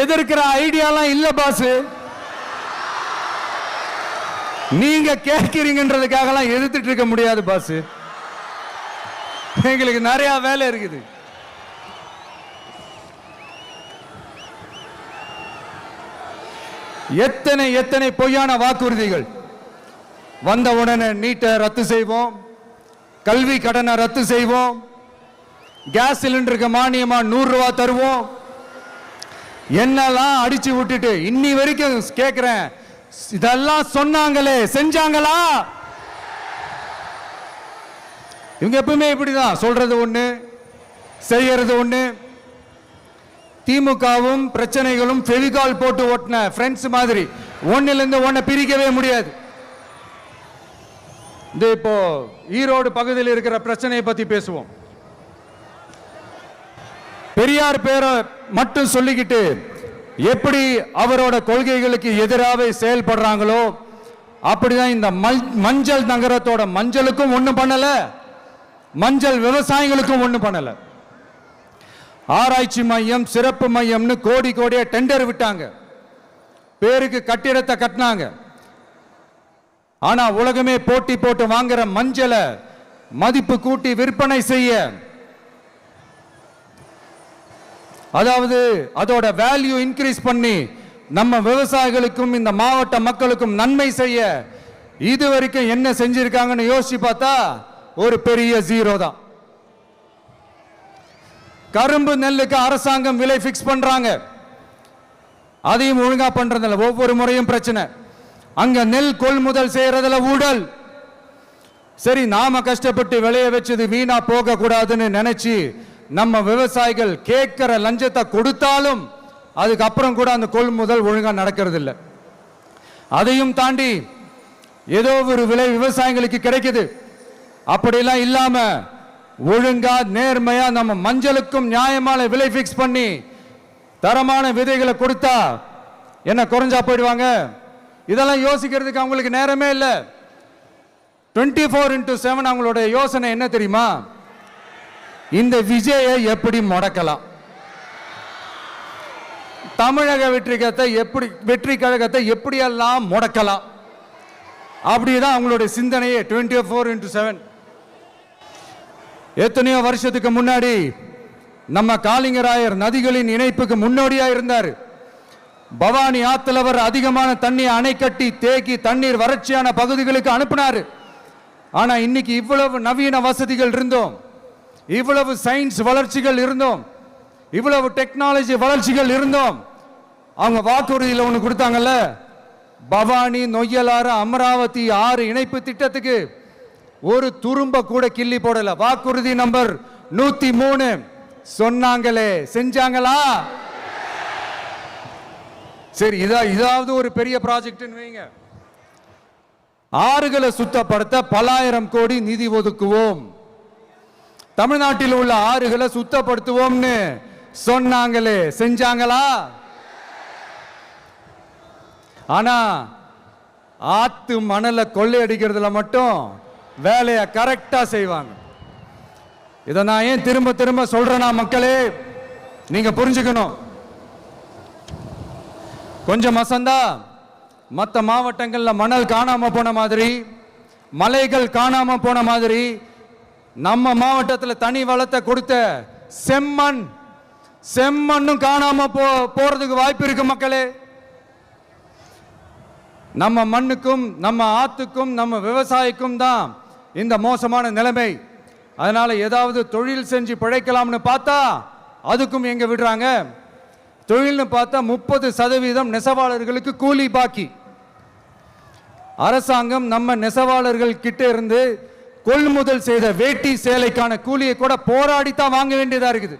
எதிர்க்கிற ஐடியாலாம் இல்ல பாஸ். நீங்க கேட்கிறீங்கன்றதுக்காகலாம் எதிர்த்துட்டு இருக்க முடியாது பாஸ். எங்களுக்கு நிறைய வேலை இருக்குது. எத்தனை பொய்யான வாக்குறுதிகள். வந்த உடனே நீட்டை ரத்து செய்வோம், கல்வி கடனை ரத்து செய்வோம், கேஸ் சிலிண்டருக்கு மானியமா 100 ரூபாய் தருவோம், என்னெல்லாம் அடிச்சு விட்டுட்டு இன்னி வரைக்கும் கேட்கிறேன். இதெல்லாம் சொன்னாங்களே, செஞ்சாங்களா? இவங்க எப்பவுமே இப்படிதான், சொல்றது ஒண்ணு செய்யறது ஒண்ணு. திமுகவும் பிரச்சனைகளும் ஃபெவிகால் போட்டு ஓட்டின ஃப்ரெண்ட்ஸ் மாதிரி ஒன்னில இருந்து ஒன்ன பிரிக்கவே முடியாது. இந்த இப்போ ஈரோடு பகுதியில் இருக்கிற பிரச்சனையை பத்தி பேசுவோம். பெரியார் பேரை மட்டும் சொல்லிக்கிட்டு எப்படி அவரோட கொள்கைகளுக்கு எதிராக செயல்படுறாங்களோ அப்படிதான் இந்த மஞ்சள் நகரத்தோட மஞ்சளுக்கும் ஒண்ணும் பண்ணல, மஞ்சள் விவசாயிகளுக்கும் ஒண்ணும் பண்ணல. ஆராய்ச்சி மையம், சிறப்பு மையம்னு கோடி கோடியா டெண்டர் விட்டாங்க, பேருக்கு கட்டிடத்தை கட்டினாங்க. ஆனா உலகமே போட்டி போட்டு வாங்குற மஞ்சளை மதிப்பு கூட்டி விற்பனை செய்ய, அதாவது அதோட வேல்யூ இன்க்ரீஸ் பண்ணி நம்ம விவசாயிகளுக்கும் இந்த மாவட்ட மக்களுக்கும் நன்மை செய்ய இதுவரைக்கும் என்ன செஞ்சிருக்காங்கன்னு யோசிச்சு பார்த்தா ஒரு பெரிய ஜீரோ தான். கரும்பு நெல்லுக்கு அரசாங்கம் விலை பிக்ஸ் பண்றாங்க, அதையும் ஒழுங்கா பண்றதில்ல, ஒவ்வொரு முறையும் பிரச்சனை. அங்க நெல் கொள்முதல் செய்யறதுல ஊழல். சரி, நாம கஷ்டப்பட்டு விளைய வச்சது வீணா போக கூடாதுன்னு நினைச்சு நம்ம விவசாயிகள் கேட்கிற லஞ்சத்தை கொடுத்தாலும் அதுக்கப்புறம் கூட அந்த கொள்முதல் ஒழுங்கா நடக்கிறது இல்லை. அதையும் தாண்டி ஏதோ ஒரு விலை விவசாயிகளுக்கு கிடைக்குது. அப்படிலாம் இல்லாம ஒழுங்கா நேர்மையா நம்ம மஞ்சளுக்கும் நியாயமான விலை பிக்ஸ் பண்ணி தரமான விதைகளை கொடுத்தா என்ன குறைஞ்சா போயிடுவாங்க? இதெல்லாம் யோசிக்கிறதுக்கு அவங்களுக்கு நேரமே இல்லை. 24x7 அவங்களோட யோசனை என்ன தெரியுமா? இந்த விஜயை எப்படி முடக்கலாம், தமிழக வெற்றி கழகத்தை எப்படியெல்லாம் முடக்கலாம், அப்படிதான் அவங்களுடைய சிந்தனையே 24x7. எத்தனையோ வருஷத்துக்கு முன்னாடி நம்ம காளிங்கராயர் நதிகளின் இணைப்புக்கு முன்னோடியா இருந்தார். பவானி ஆத்துல வர அதிகமான தண்ணீர் அணை கட்டி தேக்கி தண்ணீர் வறட்சியான பகுதிகளுக்கு அனுப்பினார். ஆனா இன்னைக்கு இவ்வளவு நவீன வசதிகள் இருந்தோம், இவ்வளவு சயின்ஸ் வளர்ச்சிகள் இருந்தோம், இவ்வளவு டெக்னாலஜி வளர்ச்சிகள் இருந்தோம், அவங்க வாக்குறுதியில் ஒன்று கொடுத்தாங்கல்ல, பவானி நொய்யலாறு அமராவதி 6 இணைப்பு திட்டத்துக்கு ஒரு துரும்ப கூட கிள்ளி போடல. வாக்குறுதி நம்பர் 103 சொன்னாங்களே, செஞ்சாங்களா? சரி, இதாவது ஒரு பெரிய ப்ராஜெக்ட் வைங்க. ஆறுகளை சுத்தப்படுத்த பல்லாயிரம் கோடி நிதி ஒதுக்குவோம், தமிழ்நாட்டில் உள்ள ஆறுகளை சுத்தப்படுத்துவோம்னு சொன்னாங்களே, செஞ்சாங்களா? ஆனா ஆத்து மணலை கொள்ளையடிக்கிறதுல மட்டும் வேலையை கரெக்டா செய்வாங்க. இதை நான் ஏன் திரும்ப திரும்ப சொல்றேன்னா, மக்களே நீங்க புரிஞ்சுக்கணும். கொஞ்சம் மசந்தா மற்ற மாவட்டங்கள்ல மணல் காணாம போன மாதிரி, மலைகள் காணாம போன மாதிரி, நம்ம மாவட்டத்தில் தனி வளத்தை கொடுத்த செம்மண்ணும் காணாம போறதுக்கு வாய்ப்பு இருக்கு மக்களே. நம்ம மண்ணுக்கும் நம்ம ஆத்துக்கும் நம்ம விவசாயிக்கும் தான் இந்த மோசமான நிலைமை. அதனால ஏதாவது தொழில் செஞ்சு பிழைக்கலாம்னு பார்த்தா அதுக்கும் எங்க விடுறாங்க? தொழில்னு பார்த்தா 30% நெசவாளர்களுக்கு கூலி பாக்கி. அரசாங்கம் நம்ம நெசவாளர்கள் கிட்ட இருந்து கொள்முதல் செய்த வேட்டி சேலைக்கான கூலியை கூட போராடித்தான் வாங்க வேண்டியதா இருக்குது.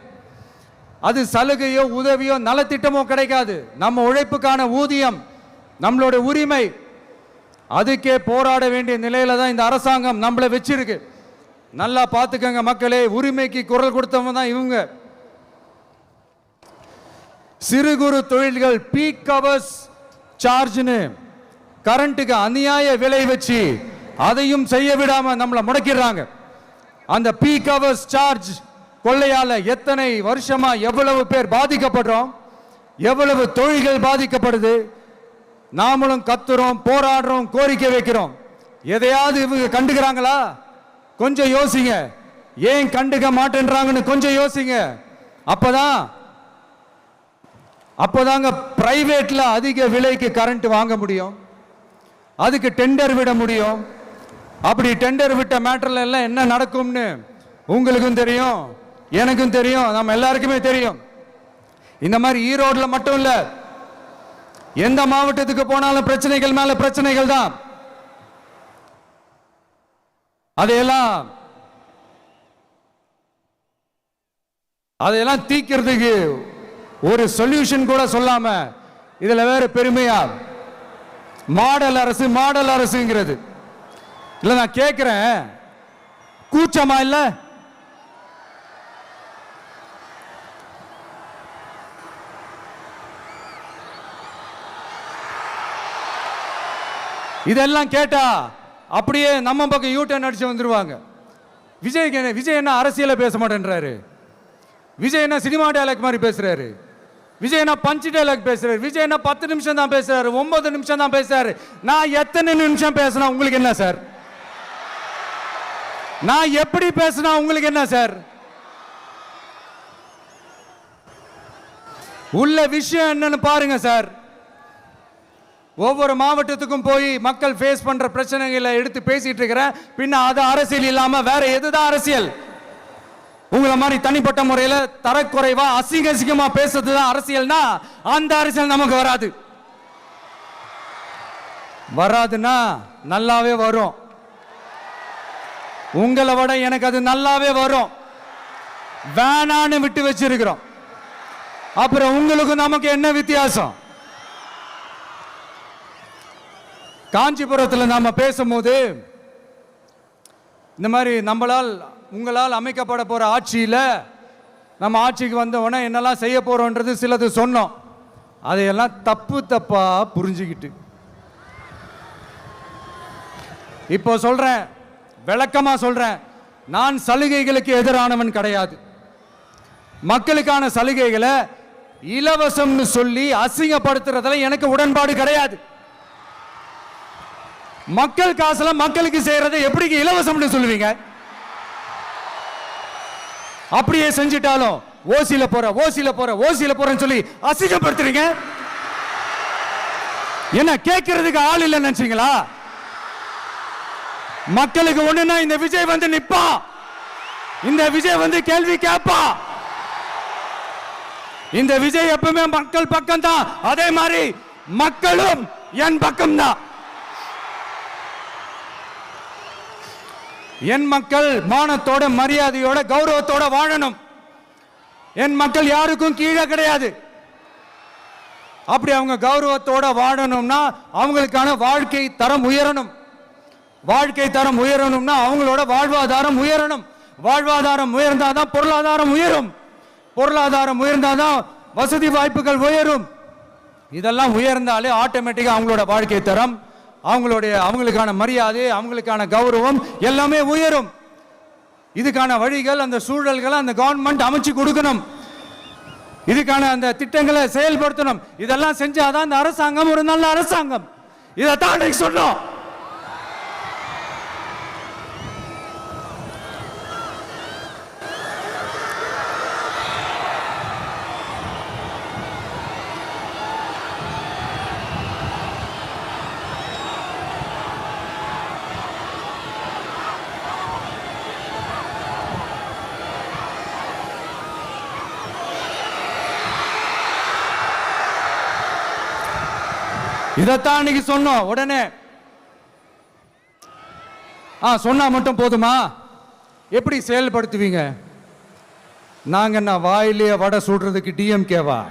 அது சலுகையோ உதவியோ நலத்திட்டமோ கிடைக்காது. நம்ம உழைப்புக்கான ஊதியம், நம்மளோட உரிமை, அதுக்கே போராட வேண்டிய நிலையில தான் இந்த அரசாங்கம் நம்மளை வச்சிருக்கு. நல்லா பார்த்துக்கங்க மக்களே, உரிமைக்கு குரல் கொடுத்தவங்க தான் இவங்க. சிறு குறு தொழில்கள் பீக் ஹவர்ஸ் சார்ஜ்னு கரண்ட்டுக்கு அநியாய விலை வச்சு அதையும் செய்ய விடாம நம்மளை முடக்கிடுறாங்க. அந்த பீக் ஹவர்ஸ் சார்ஜ் கொள்ளையால எத்தனை வருஷமா எவ்வளவு பேர் பாதிக்கப்படுறோம், எவ்வளவு தொழில்கள் பாதிக்கப்படுது. நாமளும் கத்துறோம், போராடுறோம், கோரிக்கை வைக்கிறோம். எதையாவது இவங்க கண்டுக்கிறாங்களா? கொஞ்சம் யோசிங்க. ஏன் கண்டுக்க மாட்டேன்றாங்கன்னு கொஞ்சம் யோசிங்க. அப்போதாங்க பிரைவேட்ல அதிக விலைக்கு கரண்ட் வாங்க முடியும், அதுக்கு டெண்டர் விட முடியும். அப்படி டெண்டர் விட்ட மேட்டர்ல எல்லாம் என்ன நடக்கும்னு உங்களுக்கும் தெரியும், எனக்கும் தெரியும், நம்ம எல்லாருக்குமே தெரியும். இந்த மாதிரி ஈரோடுல மட்டும் இல்ல, எந்த மாவட்டத்துக்கு போனாலும் பிரச்சனைகள் மேல பிரச்சனைகள் தான். அதையெல்லாம் தீக்கிறதுக்கு ஒரு சொல்யூஷன் கூட சொல்லாம இதுல வேற பெருமையா மாடல் அரசுங்கிறது இல்ல. நான் கேட்கிறேன், கூச்சமா இல்ல? இதெல்லாம் கேட்டா அப்படியே நம்ம பக்கம் யூட்டர்ன் அடிச்சு வந்துருவாங்க. விஜய் என்ன அரசியல பேச மாட்டேன்றாரு, விஜய் என்ன சினிமா டயலாக் மாதிரி பேசுறாரு, விஜய் என்ன பஞ்ச் டயலாக் பேசுறாரு, விஜய் என்ன 10 நிமிஷம் தான் பேசுறாரு, 9 நிமிஷம் தான் பேசுறாரு. நான் எத்தனை நிமிஷம் பேசினா உங்களுக்கு என்ன சார்? நான் எப்படி பேசினா உங்களுக்கு என்ன சார்? உள்ள விஷயம் என்னன்னு பாருங்க சார். ஒவ்வொரு மாவட்டத்துக்கும் போய் மக்கள் ஃபேஸ் பண்ற பிரச்சனைகளை எடுத்து பேசிட்டு இருக்கிறேன். பின்ன அது அரசியல் இல்லாம வேற எதுதான் அரசியல்? உங்களை மாதிரி தனிப்பட்ட முறையில் தரக்குறைவா அசிங்கமா பேசுறதுதான் அரசியல்னா அந்த அரசியல் நமக்கு வராதுன்னா நல்லாவே வரும். உங்களை விட எனக்கு அது நல்லாவே வரும். வேணான்னு விட்டு வச்சிருக்கிறோம். அப்புறம் உங்களுக்கு நமக்கு என்ன வித்தியாசம்? காஞ்சிபுரத்தில் நாம பேசும்போது இந்த மாதிரி உங்களால் அமைக்கப்பட போற ஆட்சியில் நம்ம ஆட்சிக்கு வந்த உடனே என்னெல்லாம் செய்ய போறோன்றது சிலது சொன்னோம். அதையெல்லாம் தப்பா புரிஞ்சுக்கிட்டு இப்போ சொல்றேன், விளக்கமா சொல்றேன், நான் சலுகைகளுக்கு எதிரானவன் கிடையாது. மக்களுக்கான சலுகைகளை இலவசம்னு சொல்லி அசிங்கப்படுத்துறதுல எனக்கு உடன்பாடு கிடையாது. மக்கள் காசுல மக்களுக்கு செய்யறதை எப்படி இலவசம்னு சொல்லுவீங்க? அப்படியே செஞ்சிட்டாலும் ஓசில போறேன்னு சொல்லி அசிங்கப்படுத்துறீங்க. என்ன கேட்கறதுக்கு ஆள் இல்லைன்னு நினைச்சீங்களா? மக்களுக்கு ஒண்ணுன்னா இந்த விஜய் வந்து நிப்பா, இந்த விஜய் வந்து கேள்வி கேட்பா. இந்த விஜய் எப்பவுமே மக்கள் பக்கம் தான், அதே மாதிரி மக்களும் என் பக்கம் தான். என் மக்கள் மானத்தோட மரியாதையோட கௌரவத்தோட வாழணும். என் மக்கள் யாருக்கும் கீழே கிடையாது. அப்படி அவங்க கௌரவத்தோட வாழணும்னா அவங்களுக்கான வாழ்க்கை தரம் உயரணும். வாழ்க்கை தரம் உயரணும்னா அவங்களோட வாழ்வாதாரம் உயரணும். வாழ்வாதாரம் உயர்ந்தாதான் பொருளாதாரம் உயரும். பொருளாதாரம் உயர்ந்தாதான் வசதி வாய்ப்புகள் உயரும். இதெல்லாம் உயர்ந்தாலே ஆட்டோமேட்டிக்கா அவங்களோட வாழ்க்கை தரம், அவங்களுக்கான மரியாதை, அவங்களுக்கான கௌரவம் எல்லாமே உயரும். இதுக்கான வழிகள், அந்த சூழல்களை அந்த கவர்மெண்ட் அமைச்சு கொடுக்கணும். இதுக்கான அந்த திட்டங்களை செயல்படுத்தணும். இதெல்லாம் செஞ்சாதான் இந்த அரசாங்கம் ஒரு நல்ல அரசாங்கம். இதைத்தான் சொன்னோம். இதைத்தான் இன்னைக்கு சொன்னோம். உடனே சொன்னா மட்டும் போதுமா? எப்படி செயல்படுத்துவீங்க? நாங்க என்ன வாயிலே வடை சுடுறதுக்கு டிஎம்கேவா?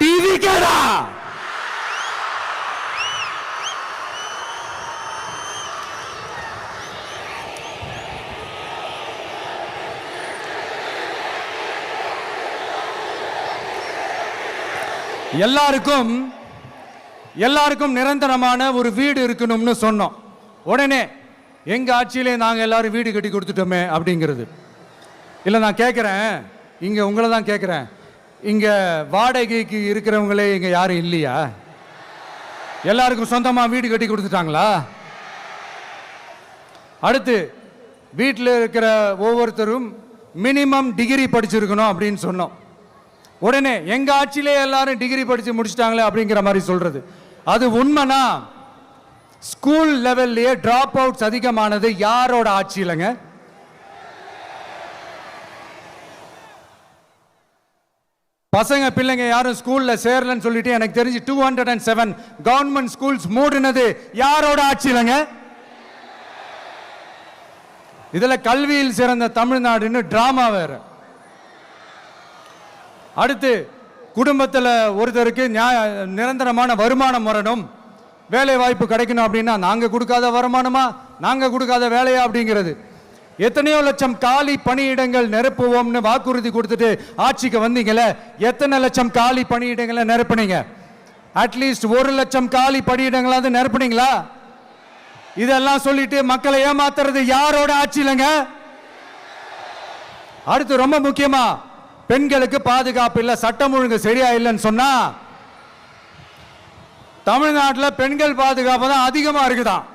டிவிகேடா? எல்லாருக்கும் நிரந்தரமான ஒரு வீடு இருக்கணும்னு சொன்னோம். உடனே எங்க ஆட்சியிலே நாங்க எல்லாரும் வீடு கட்டி கொடுத்துட்டோமே அப்படிங்கிறது இல்ல. நான் கேட்கிறேன், இங்க உங்களை தான் கேட்கிறேன், இங்க வாடகைக்கு இருக்கிறவங்களே இங்க யாரும் இல்லையா? எல்லாருக்கும் சொந்தமா வீடு கட்டி கொடுத்துட்டாங்களா? அடுத்து வீட்டில் இருக்கிற ஒவ்வொருத்தரும் மினிமம் டிகிரி படிச்சிருக்கணும் அப்படின்னு சொன்னோம். உடனே எங்க ஆட்சியிலே எல்லாரும் டிகிரி படிச்சு முடிச்சிட்டாங்களே அப்படிங்கிற மாதிரி சொல்றது அது உண்மைனா? ஸ்கூல் லெவல்லையே டிராப் அவுட்ஸ் அதிகமானது யாரோட ஆட்சியிலங்க? பசங்க பிள்ளைங்க யாரும் ஸ்கூல்ல சேரலன்னு சொல்லிட்டு எனக்கு தெரிஞ்சு 207 கவர்மெண்ட் ஸ்கூல்ஸ் மூடினது யாரோட ஆட்சியிலங்க? இதுல கல்வியில் சிறந்த தமிழ்நாடுன்னு டிராமா வேற. அடுத்து குடும்பத்தில் ஒருத்தருக்கு நிரந்தரமான வருமானம் வரணும், வேலை வாய்ப்பு கிடைக்கணும் அப்படின்னா நாங்க கொடுக்காத வருமானமா, நாங்க கொடுக்காத வேலையா அப்படிங்கிறது. எத்தனையோ லட்சம் காலி பணியிடங்கள் நிரப்புவோம்னு வாக்குறுதி கொடுத்துட்டு ஆட்சிக்கு வந்தீங்களே, எத்தனை லட்சம் காலி பணியிடங்களை நிரப்புனீங்க? அட்லீஸ்ட் 1 லட்சம் காலி பணியிடங்களாவது நிரப்புனீங்களா? இதெல்லாம் சொல்லிட்டு மக்களை ஏமாத்துறது யாரோட ஆட்சியிலங்க? அடுத்து ரொம்ப முக்கியமா, பெண்களுக்கு பாதுகாப்பு இல்ல, சட்டம் ஒழுங்கு சரியா இல்லைன்னு சொன்னா தமிழ்நாட்டில் பெண்கள் பாதுகாப்பு தான் அதிகமா இருக்குதான்.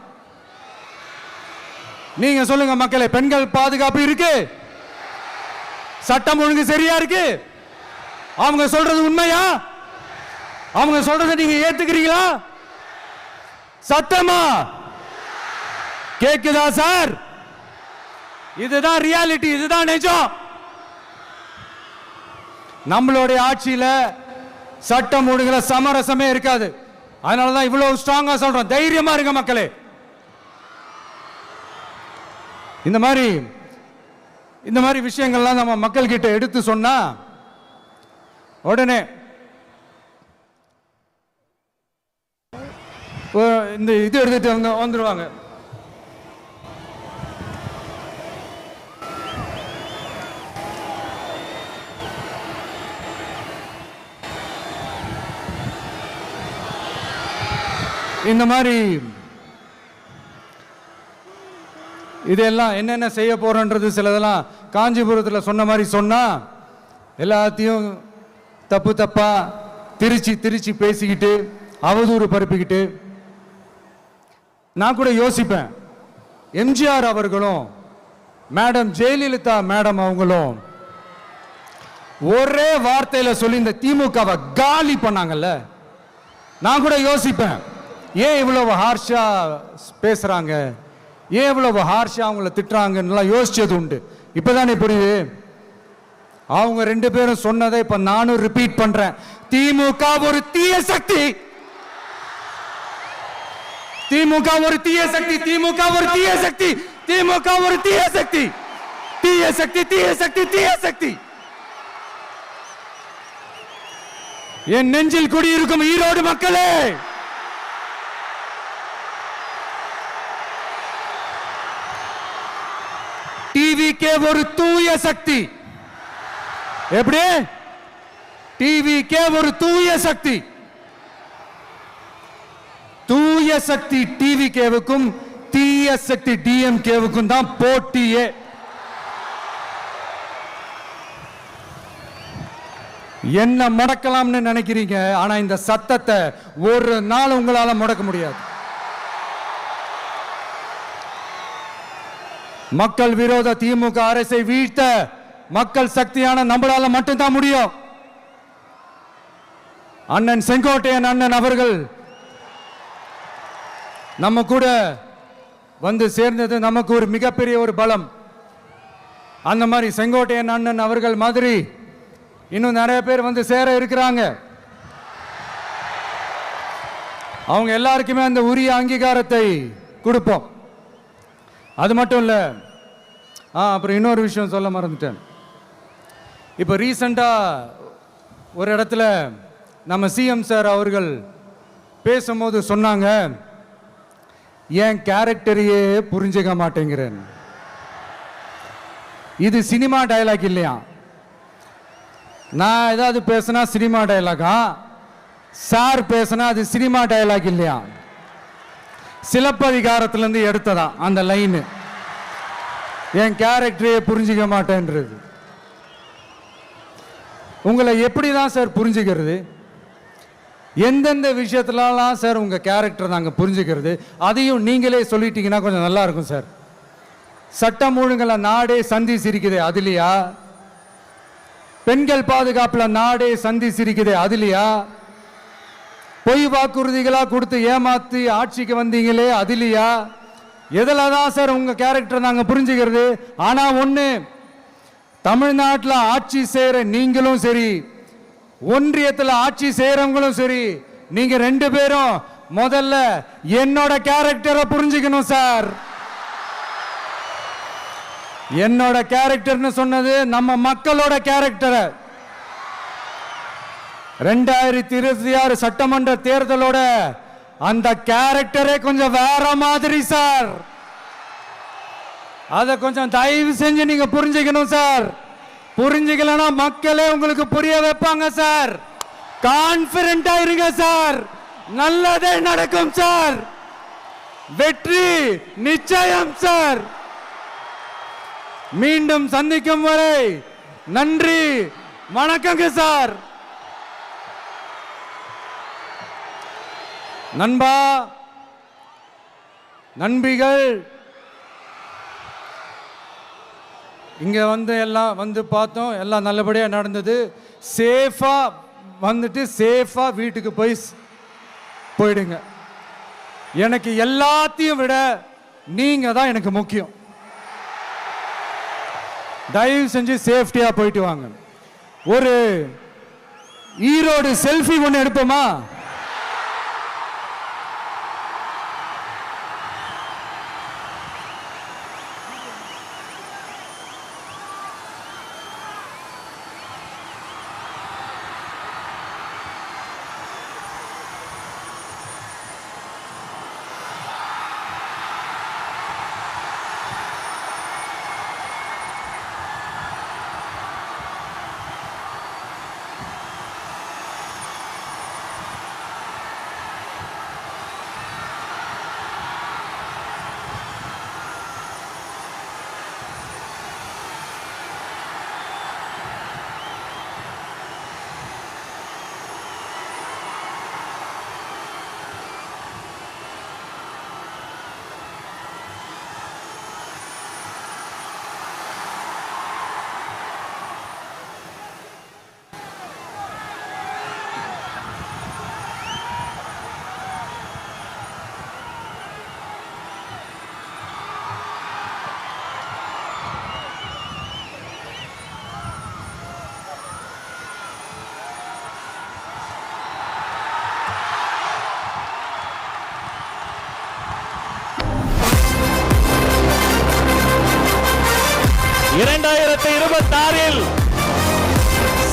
நீங்க சொல்லுங்க மக்களே, பெண்கள் பாதுகாப்பு இருக்கு? சட்டம் ஒழுங்கு சரியா இருக்கு? அவங்க சொல்றது உண்மையா? அவங்க சொல்றதை நீங்க ஏத்துக்கிறீங்களா? சத்தமா கேக்குதா சார்? இதுதான் ரியாலிட்டி, இதுதான் நிஜம். நம்மளுடைய ஆட்சியில சட்டம் ஒழுங்குல சமரசமே இருக்காது. அதனாலதான் இவ்வளவு ஸ்ட்ராங்கா சொல்றோம், தைரியமா இருங்க மக்களே. இந்த மாதிரி விஷயங்கள்லாம் நம்ம மக்கள் கிட்ட எடுத்து சொன்னா உடனே இந்த இது எடுத்துட்டு வந்துருவாங்க. இந்த மாதிரி இதெல்லாம் என்னென்ன செய்ய போறோன்றது சிலதெல்லாம் காஞ்சிபுரத்தில் சொன்ன மாதிரி சொன்னா எல்லாத்தையும் தப்பா திருச்சி பேசிக்கிட்டு அவதூறு பரப்பிக்கிட்டு. நான் கூட யோசிப்பேன், எம்ஜிஆர் அவர்களும் மேடம் ஜெயலலிதா மேடம் அவங்களும் ஒரே வார்த்தையில சொல்லி இந்த திமுகவை காலி பண்ணாங்கல்ல. நான் கூட யோசிப்பேன், ஏன் இவ்வளவு ஹார்ஷா பேசுறாங்க, ஏன் இவ்வளவு ஹார்ஷா அவங்கள திட்டுறாங்கன்னு யோசிச்சது உண்டு. இப்பதானே புரியுது. அவங்க 2 பேரும் சொன்னதை இப்ப நானும் ரிப்பீட் பண்றேன். திமுக ஒரு தீய சக்தி, திமுக ஒரு தீய சக்தி, திமுக ஒரு தீய சக்தி, திமுக ஒரு தீய சக்தி, தீய சக்தி, தீய சக்தி, தீய சக்தி. என் நெஞ்சில் குடியிருக்கும் ஈரோடு மக்களே, டிவிகே ஒரு தூய சக்தி. எப்படி? டிவிகே ஒரு தூய சக்தி. தூய சக்தி டிவிகேவுக்கும் தீய சக்தி டிஎம்கேவுக்கும் தான் போட்டியே. என்ன முடக்கலாம்னு நினைக்கிறீங்க, ஆனா இந்த சத்தத்தை ஒரு நாள் உங்களால முடக்க முடியாது. மக்கள் விரோத திமுக அரசை வீழ்த்த மக்கள் சக்தியான நம்மளால மட்டும்தான் முடியும். அண்ணன் செங்கோட்டையன் அண்ணன் அவர்கள் நம்ம கூட வந்து சேர்ந்தது நமக்கு ஒரு மிகப்பெரிய ஒரு பலம். அந்த மாதிரி செங்கோட்டையன் அண்ணன் அவர்கள் மாதிரி இன்னும் நிறைய பேர் வந்து சேர இருக்கிறாங்க. அவங்க எல்லாருக்குமே அந்த உரிய அங்கீகாரத்தை கொடுப்போம். அது மட்டும் இல்லை, அப்புறம் இன்னொரு விஷயம் சொல்ல மறந்துட்டேன். இப்போ ரீசண்டாக ஒரு இடத்துல நம்ம சிஎம் சார் அவர்கள் பேசும்போது சொன்னாங்க, என் கேரக்டரையே புரிஞ்சுக்க மாட்டேங்கிறேன். இது சினிமா டயலாக் இல்லையா? நான் ஏதாவது பேசினா சினிமா டயலாகா? சார் பேசினா அது சினிமா டயலாக் இல்லையா? சிலப்பதிகாரத்திலிருந்து எடுத்ததா அந்த லைன். என் கேரக்டரையே புரிஞ்சிக்க மாட்டேன்றது. உங்களை எப்படி தான் சார் புரிஞ்சுக்கிறது? எந்தெந்த விஷயத்துலலாம் சார் உங்க கேரக்டர் நாங்கள் புரிஞ்சுக்கிறது? அதையும் நீங்களே சொல்லிட்டீங்கன்னா கொஞ்சம் நல்லா இருக்கும் சார். சட்டம் ஒழுங்குல நாடே சந்தி சிரிக்குது, அதுலையா? பெண்கள் பாதுகாப்புல நாடே சந்தி சிரிக்குது, அதுலையா? பொய் வாக்குறுதிகளா கொடுத்து ஏமாத்தி ஆட்சிக்கு வந்தீங்களே, அதுலையா? எதில் தான் சார் உங்க கேரக்டர் நாங்க புரிஞ்சுக்கிறது? ஆனா ஒண்ணு, தமிழ்நாட்டில் ஆட்சி செய்யற நீங்களும் சரி, ஒன்றியத்தில் ஆட்சி செய்யறவங்களும் சரி, நீங்க 2 பேரும் முதல்ல என்னோட கேரக்டரை புரிஞ்சுக்கணும் சார். என்னோட கேரக்டர்னு சொன்னது நம்ம மக்களோட கேரக்டரை. 2026 சட்டமன்ற தேர்தலோட அந்த கேரக்டரே கொஞ்சம் வேற மாதிரி சார். அதை கொஞ்சம் தயவு செஞ்சு நீங்க புரிஞ்சுக்கணும் சார். புரிஞ்சுக்கலன்னா மக்களே உங்களுக்கு புரிய வைப்பாங்க சார். கான்பிடென்டா இருங்க சார், நல்லதே நடக்கும் சார். வெற்றி நிச்சயம் சார். மீண்டும் சந்திக்கும் வரை நன்றி, வணக்கங்க சார். நண்பா, நண்பிகள், இங்க எல்லாம் பார்த்தோம், எல்லாம் நல்லபடியா நடந்தது. சேஃபா வந்துட்டு சேஃபா வீட்டுக்கு போயிடுங்க. எனக்கு எல்லாத்தையும் விட நீங்க தான் எனக்கு முக்கியம். தயவு செஞ்சு சேஃப்டியா போயிட்டு வாங்க. ஒரு ஈரோடு செல்ஃபி ஒன்று எடுப்போமா?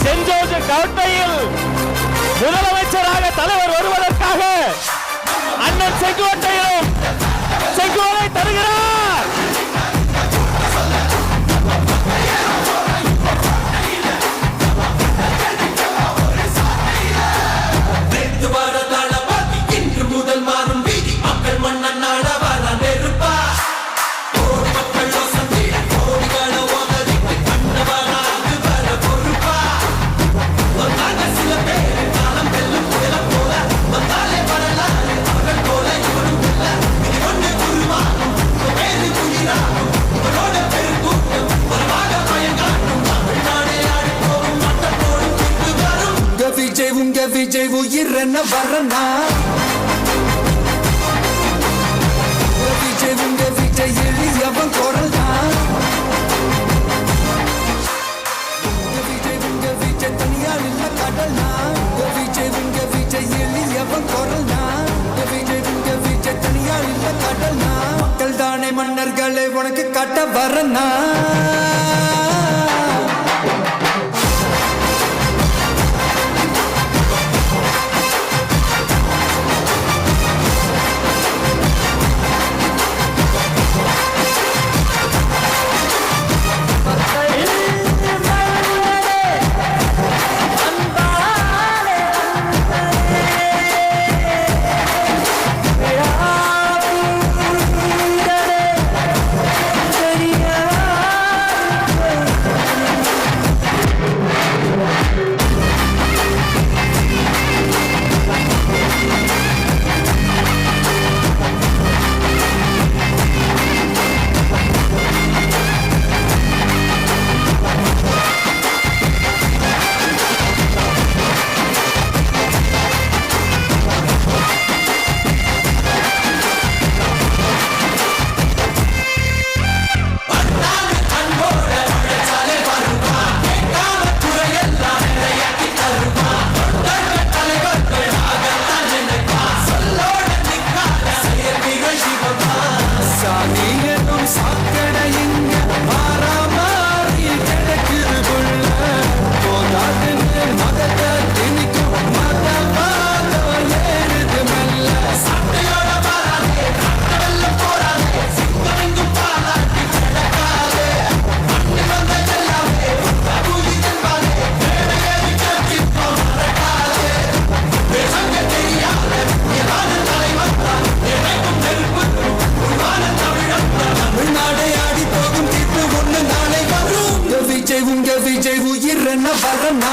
சென்ட் ஜோர்ஜ் கோட்டையில் முதலமைச்சராக தலைவர் வருவதற்காக அண்ணன் செங்கோட்டையிலும் செங்கோலை தருகிறார். இன்று முதல் மாறும் வீதி மக்கள் மன்னன் நாட வர நெருப்பா மக்கள் கோடிகள ஓதறிக்கு கண்ணவராது வர பொறுப்பா சில பேர் காலம் வெல்லும் புயல போல வந்தாலே வரலாறு அவர்கள் போல இவரும் இல்ல இது ஒன்று குருவாகும் பேரு குயிராகும் அவரோட பெருங்கூட்டம் உறவாக பயங்காட்டும் தமிழ்நாடே ஆடி போகும் மட்டம் போடும் இங்கு வரும் உங்க விஜய் உயிர் என்ன வரனா உங்க விஜய் எளியவன் குரல் தான் உங்க விஜய் தனியால் இல்ல கடல் தான் உங்க விஜய் எளியவன் குரல் தான் உங்க விஜய் தனியால் இல்ல கடல் தான் மக்கள் தானே மன்னர்களை உனக்கு காட்ட வரனா உயிரென்ன வரனா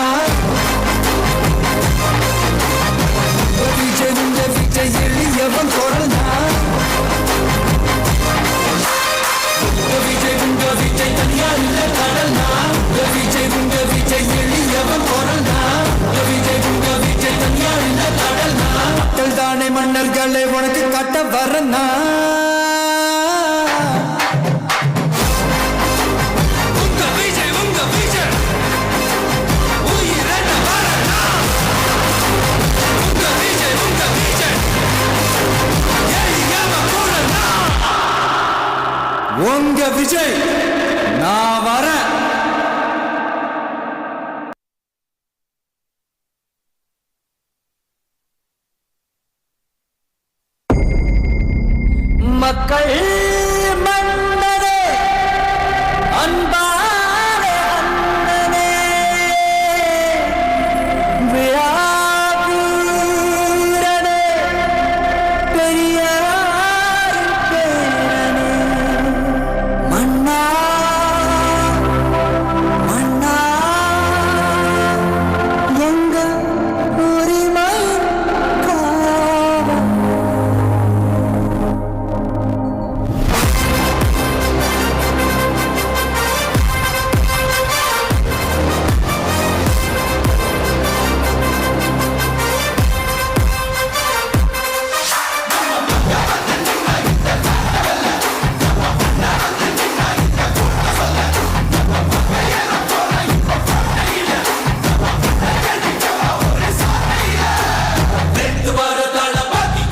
விஜய் உங்க விஜய் எளியவன் குரல்னா விஜய் உங்க விஜய் தனியா இல்ல கடல்னா விஜய் உங்க விஜய் எளியவன் குரல்னா விஜய் உங்க விஜய் தனியா இல்ல கடல்னா மக்கள் தானே மன்னர்களை உனக்கு காட்ட வரனா உங்க விஜய் நான் வரேன். மக்கள் மன்னரே அன்பாரே அண்ணனே விழாவீரனே பெரியாரின் பேரனே மன்னா மன்னா எங்கள் உரிமை காவல்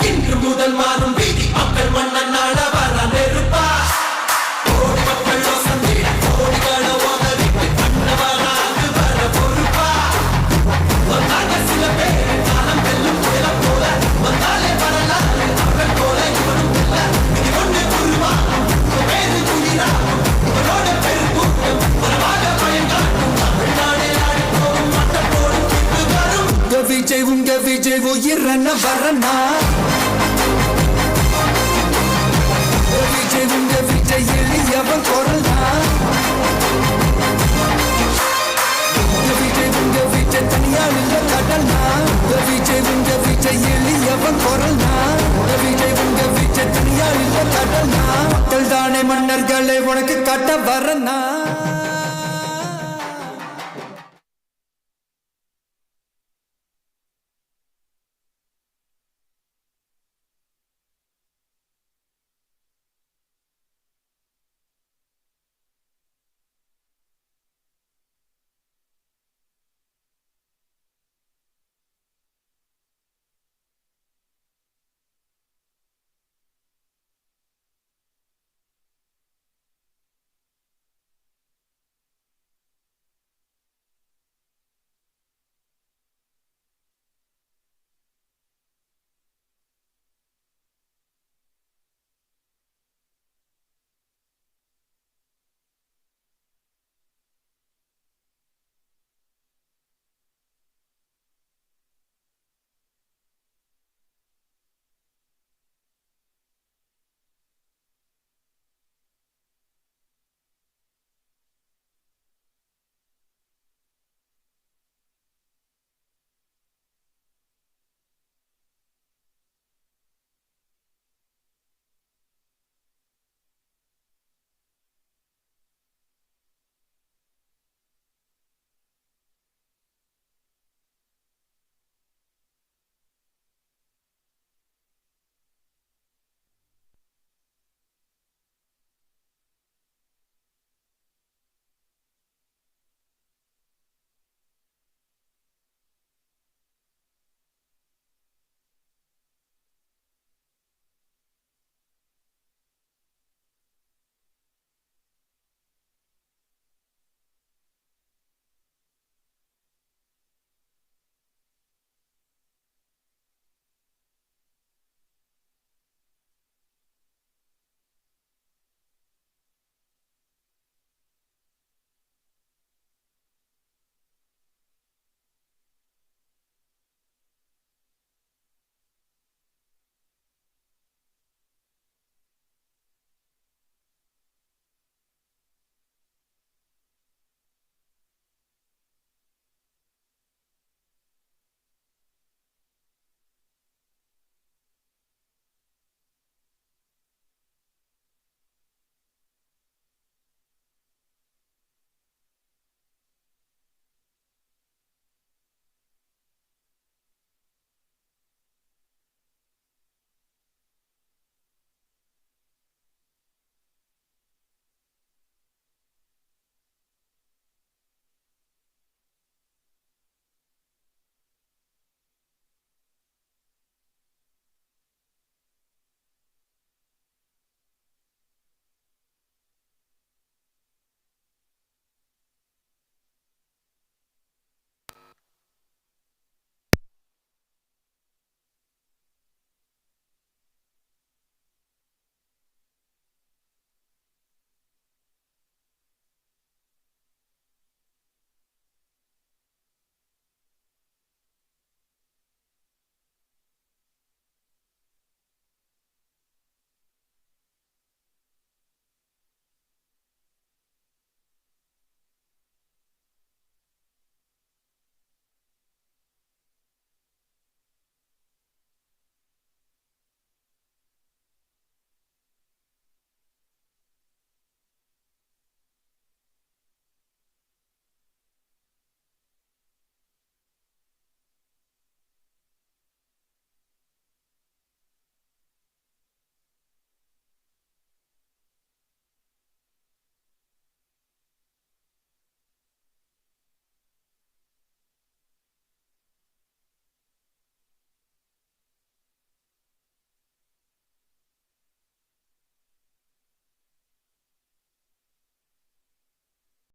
இன்று முதல் மாறும் வீதி மக்கள் மன்னன் நாட வர நெருப்பா கோடி மக்கள் வசந்திட கோடிகள உதவிக்கு கண்ணவராக வர பொறுப்பா வந்தாங்க சில பேர் காலம் வெல்லும் புயல போல வந்தாலே வரலாறு அவர்கள் போல இவனும் இல்ல இது ஒன்று குருவா பேரு குடிரா இவனோட பெருக்கூட்டம் உறவாக பயங்காட்டும் தமிழ்நாடே ஆடி போகும் மட்டம் போடும் தீர்ப்பு வரும் உங்க விஜய் உயிரென்ன வரனா விஜய் உங்க விஜய் எளியவன் குரல்னா விஜய் உங்க விஜய் தனியா இல்ல கடல்னா விஜய் உங்க விஜய் எளியவன் குரல்னா விஜய் உங்க விஜய் தனியா இல்ல கடல்னா மக்கள் தானே மன்னர்களை உனக்கு காட்ட வரனா